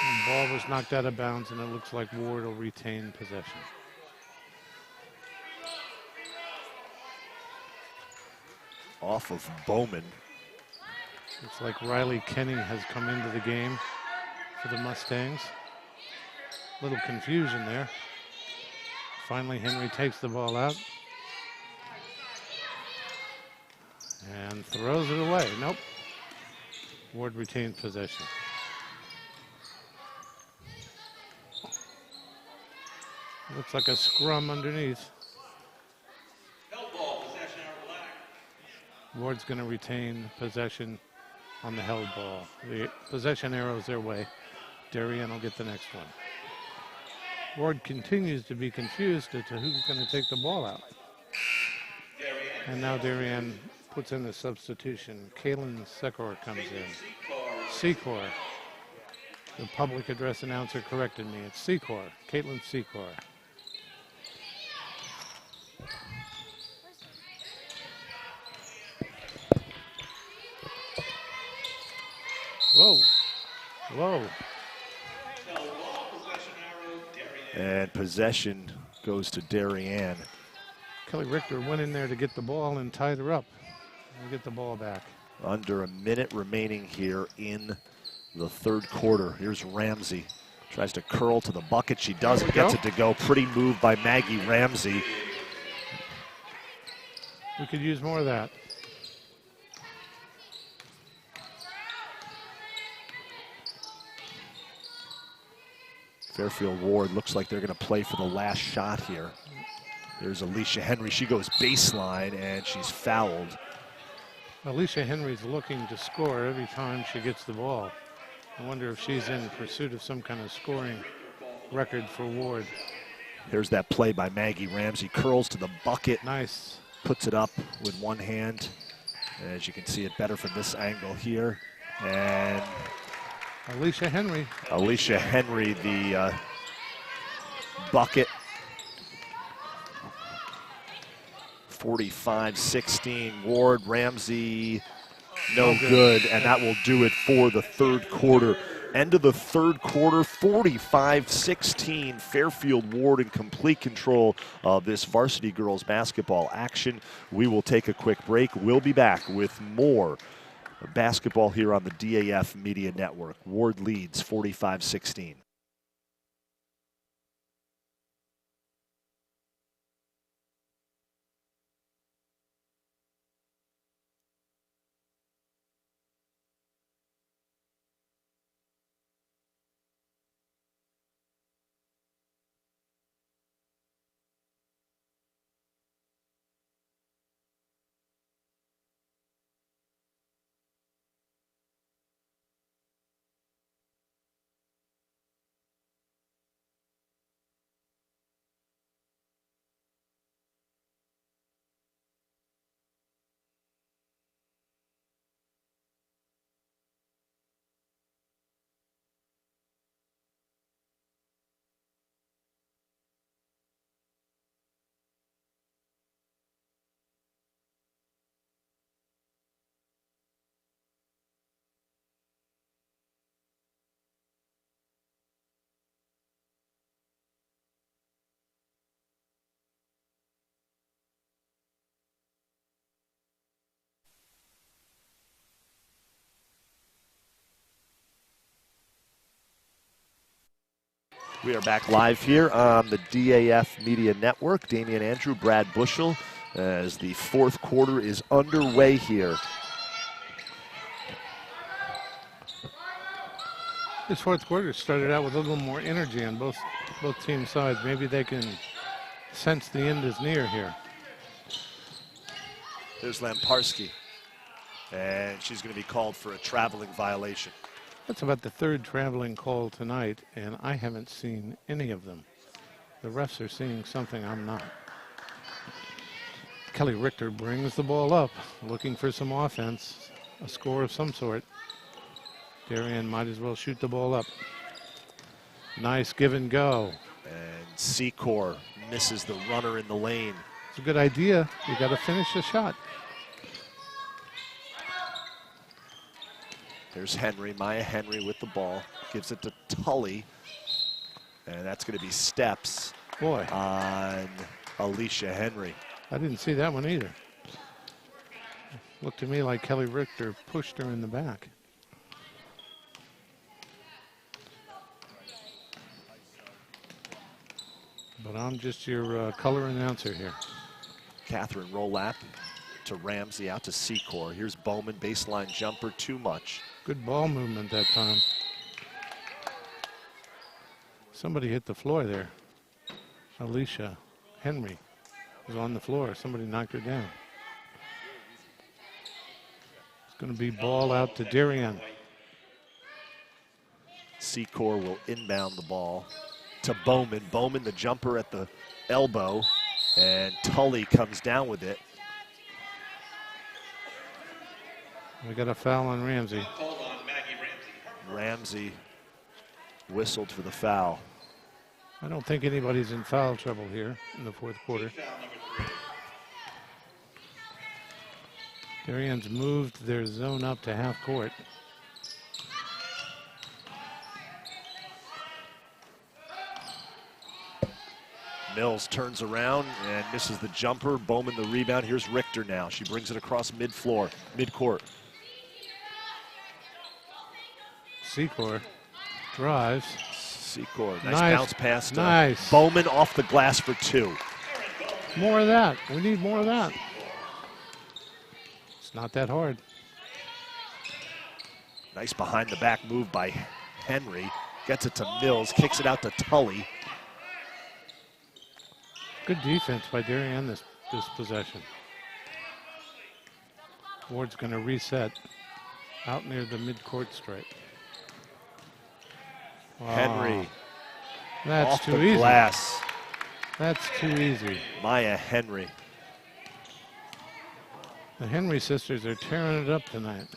The ball was knocked out of bounds, and it looks like Ward will retain possession. Off of Bowman. Looks like Riley Kenny has come into the game for the Mustangs. Little confusion there. Finally, Henry takes the ball out and throws it away. Nope. Ward retains possession. Looks like a scrum underneath. Ward's going to retain possession on the held ball. The possession arrows their way. Darien will get the next one. Ward continues to be confused as to who's going to take the ball out. And now Darien puts in the substitution. Kaylin Secor comes in. Secor. The public address announcer corrected me. It's Secor. Caitlin Secor. Whoa. Whoa. And possession goes to Darien. Kelly Richter went in there to get the ball and tied her up. And get the ball back. Under a minute remaining here in the third quarter. Here's Ramsey. Tries to curl to the bucket. She doesn't. Gets it to go. Pretty move by Maggie Ramsey. We could use more of that. Fairfield Warde looks like they're going to play for the last shot here. There's Alicia Henry. She goes baseline, and she's fouled. Alicia Henry's looking to score every time she gets the ball. I wonder if she's in pursuit of some kind of scoring record for Warde. Here's that play by Maggie Ramsey. Curls to the bucket. Nice. Puts it up with one hand. As you can see it better from this angle here. And Alicia Henry. Alicia Henry, the bucket. 45-16. Warde, Ramsey, no good. And that will do it for the third quarter. End of the third quarter, 45-16. Fairfield Warde in complete control of this varsity girls basketball action. We will take a quick break. We'll be back with more basketball here on the DAF Media Network. Warde leads 45-16. We are back live here on the DAF Media Network. Damian Andrew, Brad Bushel, as the fourth quarter is underway here. This fourth quarter started out with a little more energy on both team sides. Maybe they can sense the end is near here. There's Lamparski, and she's going to be called for a traveling violation. That's about the third traveling call tonight, and I haven't seen any of them. The refs are seeing something I'm not. Kelly Richter brings the ball up, looking for some offense, a score of some sort. Darien might as well shoot the ball up. Nice give and go. And Secor misses the runner in the lane. It's a good idea. You got to finish the shot. There's Henry, Maya Henry with the ball. Gives it to Tully. And that's going to be steps on Alicia Henry. I didn't see that one either. Looked to me like Kelly Richter pushed her in the back. But I'm just your color announcer here. Catherine Rolap to Ramsey, out to Secor. Here's Bowman, baseline jumper, too much. Good ball movement that time. Somebody hit the floor there. Alicia Henry was on the floor. Somebody knocked her down. It's going to be ball out to Darien. Secor will inbound the ball to Bowman. Bowman, the jumper at the elbow, and Tully comes down with it. We got a foul on Ramsey. Ramsey whistled for the foul. I don't think anybody's in foul trouble here in the fourth quarter. Darien's moved their zone up to half court. Mills turns around and misses the jumper. Bowman the rebound. Here's Richter now. She brings it across mid-floor, mid-court. Secor drives. Secor, nice bounce pass to nice. Bowman off the glass for two. More of that. We need more of that. It's not that hard. Nice behind the back move by Henry. Gets it to Mills, kicks it out to Tully. Good defense by Darien this possession. Ward's going to reset out near the midcourt stripe. Henry. That's off too the easy. glass. That's too easy. Maya Henry. The Henry sisters are tearing it up tonight.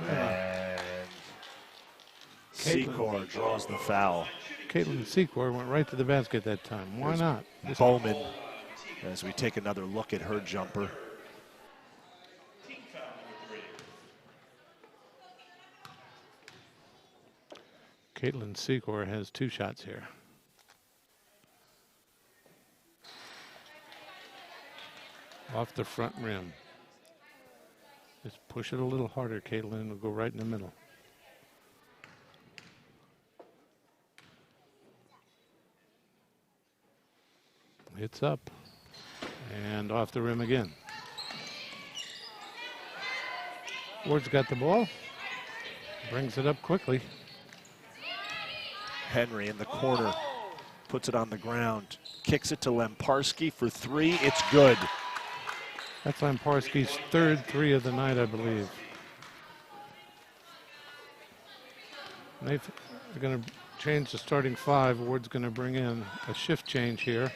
And Secor draws the foul. Caitlin Secor went right to the basket that time. Why not? Bowman, as we take another look at her jumper. Caitlin Secor has 2 shots here. Off the front rim. Just push it a little harder, Caitlin. It'll go right in the middle. It's up. And off the rim again. Ward's got the ball. Brings it up quickly. Henry in the corner. Puts it on the ground. Kicks it to Lemparski for 3. It's good. That's Lemparski's 3rd 3 of the night, I believe. They're going to change the starting 5. Ward's going to bring in a shift change here.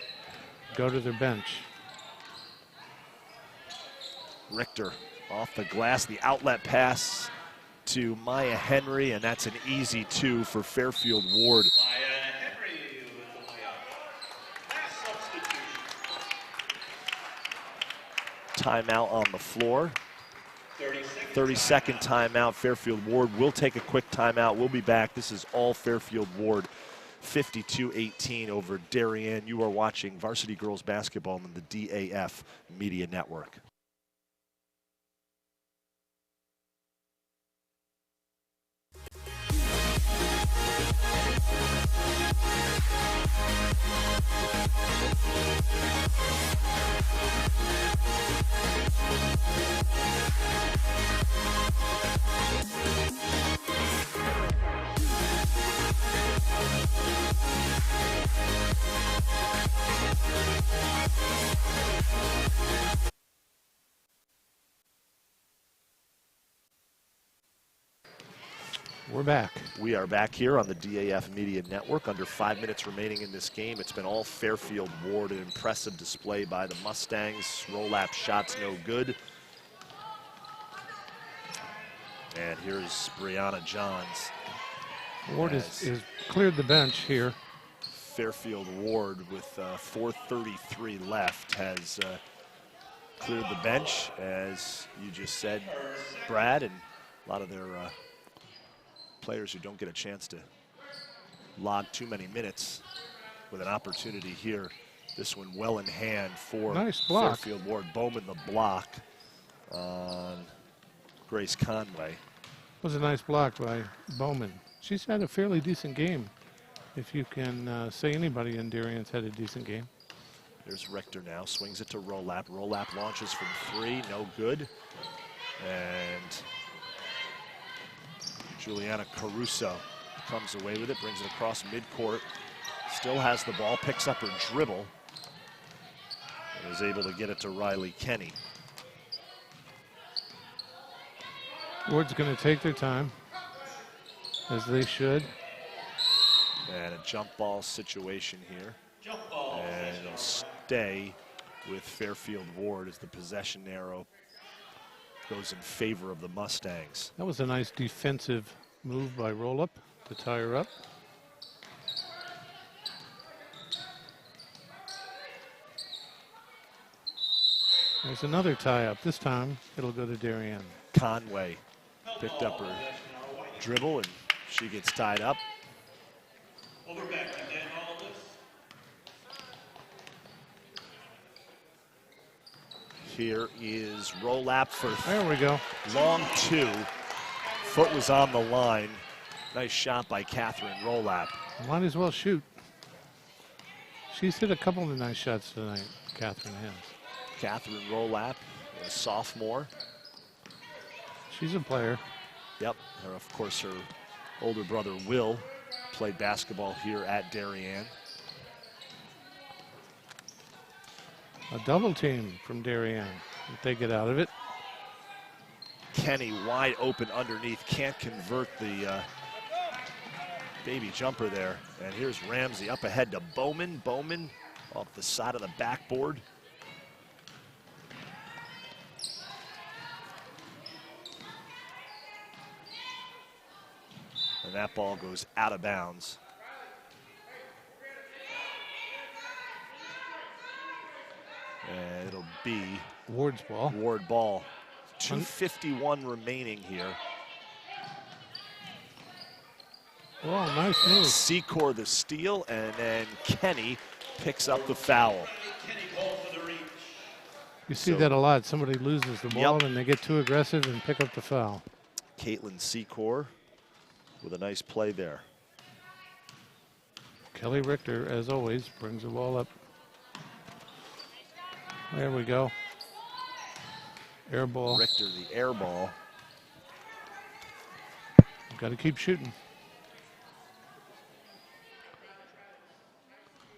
Go to their bench. Richter off the glass. The outlet pass to Maya Henry, and that's an easy 2 for Fairfield Warde. Timeout on the floor. 30-second timeout. Fairfield Warde will take a quick timeout. We'll be back. This is all Fairfield Warde. 52-18 over Darien. You are watching Varsity Girls Basketball on the DAF Media Network. We're back. We are back here on the DAF Media Network. Under 5 minutes remaining in this game. It's been all Fairfield Warde. An impressive display by the Mustangs. Roll-up shots no good. And here's Brianna Johns. Ward is cleared the bench here. Fairfield Warde with 4:33 left has cleared the bench, as you just said, Brad, and a lot of their players who don't get a chance to log too many minutes with an opportunity here. This one well in hand for nice block. Fairfield Warde. Bowman the block on Grace Conway. Was a nice block by Bowman. She's had a fairly decent game, if you can say anybody in Darien's had a decent game. There's Richter now, swings it to Rolap. Rolap launches from 3, no good. And Juliana Caruso comes away with it, brings it across midcourt. Still has the ball, picks up her dribble, and is able to get it to Riley Kenny. Ward's going to take their time, as they should. And a jump ball situation here. And it'll stay with Fairfield Warde as the possession arrow goes in favor of the Mustangs. That was a nice defensive move by Rollup to tie her up. There's another tie-up. This time, it'll go to Darien. Conway picked up her dribble, and she gets tied up. Here is Rolap for there we go. Long 2. Foot was on the line. Nice shot by Catherine Rolap. Might as well shoot. She's hit a couple of nice shots tonight, Catherine has. Catherine Rolap a sophomore. She's a player. Yep, and of course her older brother Will played basketball here at Darien. A double team from Darien. If they get out of it. Kenny wide open underneath, can't convert the baby jumper there. And here's Ramsey up ahead to Bowman. Bowman off the side of the backboard. And that ball goes out of bounds. And it'll be Ward's ball. Ward ball. 2:51 remaining here. Oh, nice move. Secor the steal, and then Kenny picks up the foul. You see that a lot. Somebody loses the ball Yep. and they get too aggressive and pick up the foul. Caitlin Secor with a nice play there. Kelly Richter, as always, brings the ball up. There we go. Air ball. Richter, the air ball. Got to keep shooting.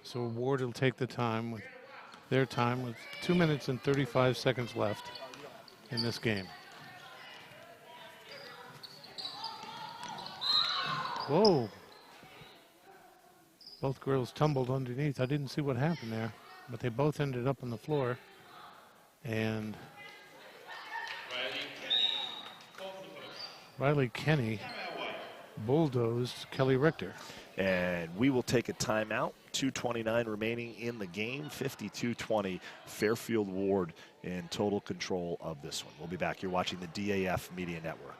So Ward will take the time with their time with 2 minutes and 35 seconds left in this game. Whoa. Both girls tumbled underneath. I didn't see what happened there, but they both ended up on the floor. And Riley Kenny bulldozed Kelly Richter. And we will take a timeout. 2:29 remaining in the game. 52-20. Fairfield Warde in total control of this one. We'll be back. You're watching the DAF Media Network.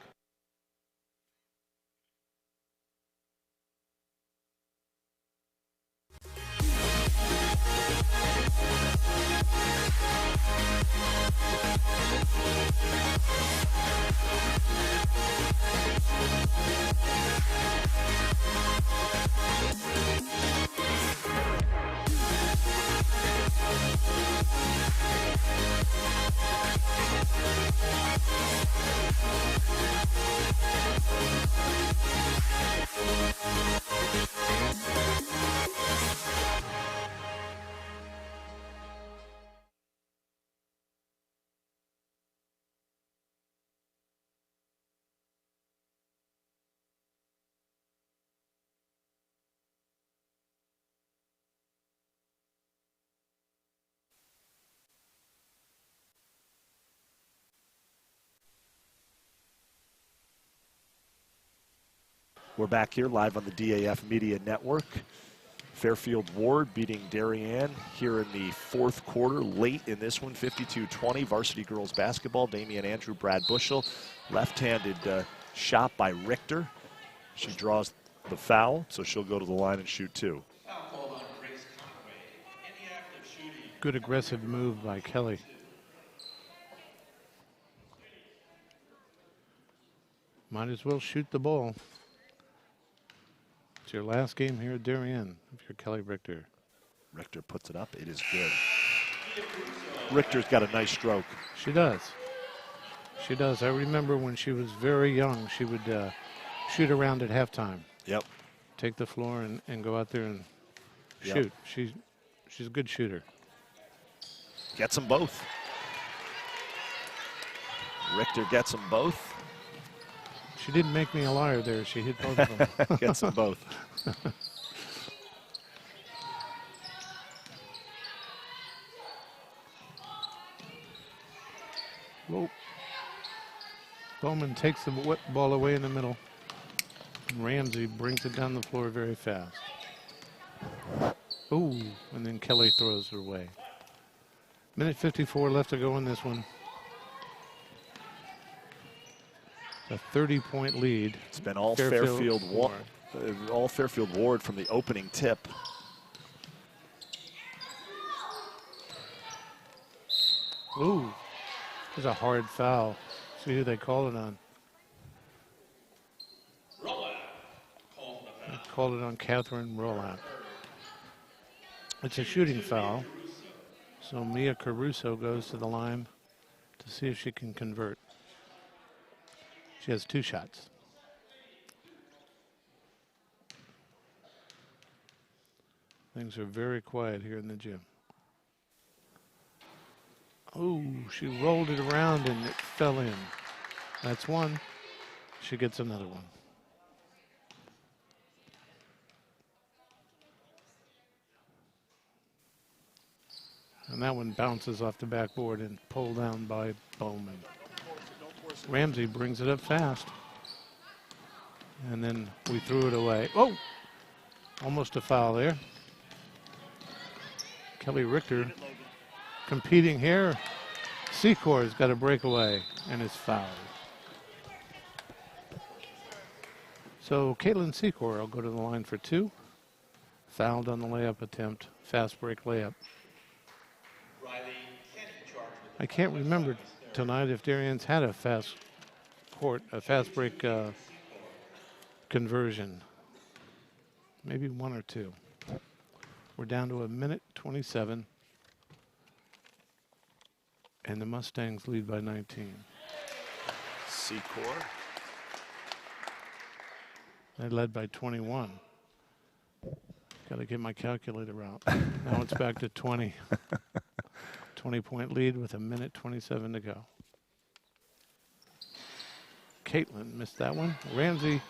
We're back here live on the DAF Media Network. Fairfield Warde beating Darien here in the fourth quarter, late in this one, 52-20. Varsity girls basketball, Damian Andrew, Brad Bushel. Left-handed shot by Richter. She draws the foul, so she'll go to the line and shoot two. Good aggressive move by Kelly. Might as well shoot the ball. It's your last game here at Darien if you're Kelly Richter. Richter puts it up. It is good. Richter's got a nice stroke. She does. She does. I remember when she was very young, she would shoot around at halftime. Yep. Take the floor and go out there and Yep. shoot. She's a good shooter. Gets them both. Richter gets them both. She didn't make me a liar there. She hit both of them. Gets them both. Whoa. Bowman takes the ball away in the middle. Ramsey brings it down the floor very fast. Ooh, and then Kelly throws it away. Minute 54 left to go in this one. A 30-point lead. It's been all Fairfield Warde from the opening tip. Ooh, there's a hard foul. See who they call it on. They called it on Catherine Rolap. It's a shooting foul. So Mia Caruso goes to the line to see if she can convert. She has 2 shots. Things are very quiet here in the gym. Oh, she rolled it around and it fell in. That's one. She gets another one. And that one bounces off the backboard and pulled down by Bowman. Ramsey brings it up fast. And then we threw it away. Oh, almost a foul there. Kelly Richter competing here. Secor's got a breakaway and is fouled. So Caitlin Secor will go to the line for 2. Fouled on the layup attempt. Fast break layup. I can't remember tonight if Darien's had a fast break conversion. Maybe 1 or 2. We're down to 1:27. And the Mustangs lead by 19. Secor. They led by 21. Got to get my calculator out. Now it's back to 20. 20-point lead with 1:27 to go. Caitlin missed that one. Ramsey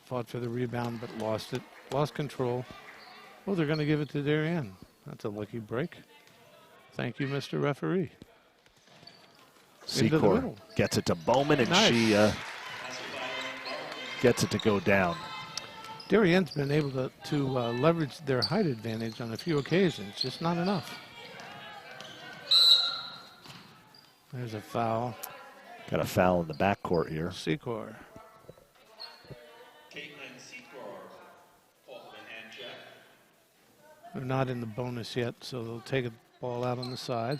fought for the rebound but lost it. Lost control. Oh, they're going to give it to Darien. That's a lucky break. Thank you, Mr. Referee. Secor gets it to Bowman, and nice. She gets it to go down. Darien's been able to leverage their height advantage on a few occasions, just not enough. There's a foul. Got a foul in the backcourt here. Secor. They're not in the bonus yet, so they'll take a ball out on the side.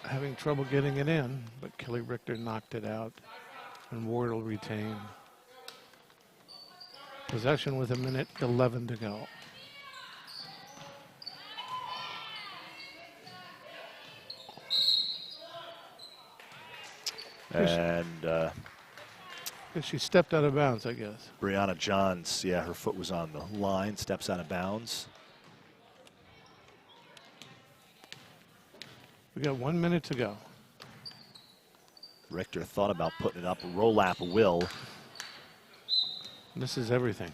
Having trouble getting it in, but Kelly Richter knocked it out, and Ward will retain. Possession with 1:11 to go. And she stepped out of bounds, I guess. Brianna Johns, yeah, her foot was on the line, steps out of bounds. We got 1 minute to go. Richter thought about putting it up. Rolap will. This is everything.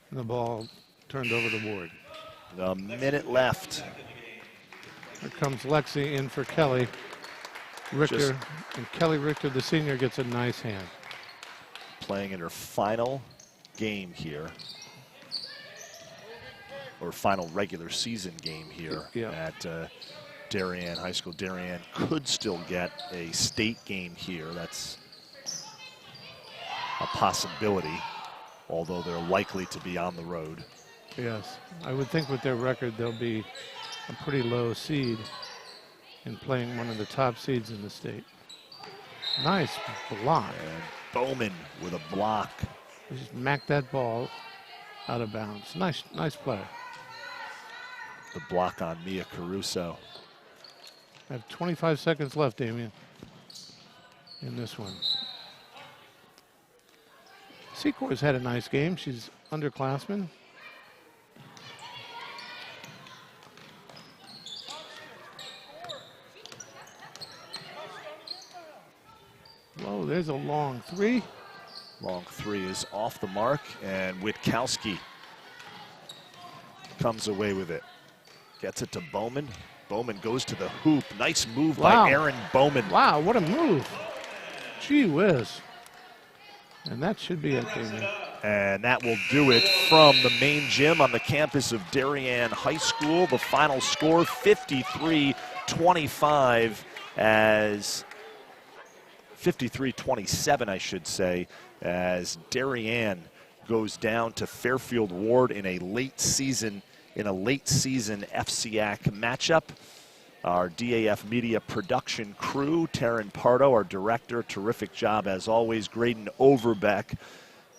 And the ball turned over to Ward. A minute left. Here comes Lexi in for Kelly Richter. And Kelly Richter, the senior, gets a nice hand. Playing in her final game here. Or final regular season game here at Darien High School. Darien could still get a state game here. That's a possibility, although they're likely to be on the road. Yes, I would think with their record they'll be a pretty low seed in playing one of the top seeds in the state. Nice block. And Bowman with a block. They just smacked that ball out of bounds. Nice play. The block on Mia Caruso. I have 25 seconds left, Damien, in this one. Secor's had a nice game. She's underclassmen. Whoa, there's a long three. Long three is off the mark, and Witkowski comes away with it. Gets it to Bowman. Bowman goes to the hoop. Nice move by Aaron Bowman. Wow, what a move. Gee whiz. And that should be it, Damien. And that will do it from the main gym on the campus of Darien High School. The final score, 53-25, as 53-27, I should say, as Darien goes down to Fairfield Warde in a late season FCIAC matchup. Our DAF Media production crew, Taryn Pardo, our director, terrific job as always. Graydon Overbeck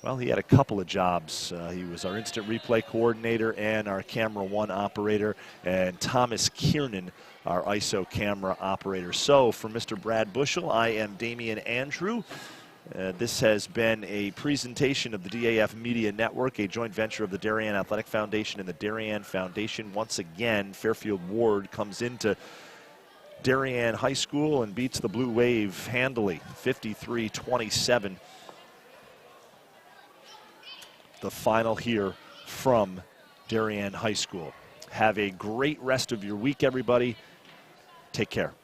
Well, he had a couple of jobs. He was our instant replay coordinator and our camera one operator, and Thomas Kiernan, our ISO camera operator. So for Mr. Brad Bushel, I am Damian Andrew. This has been a presentation of the DAF Media Network, a joint venture of the Darien Athletic Foundation and the Darien Foundation. Once again, Fairfield Warde comes into Darien High School and beats the Blue Wave handily, 53-27. The final here from Darien High School. Have a great rest of your week, everybody. Take care.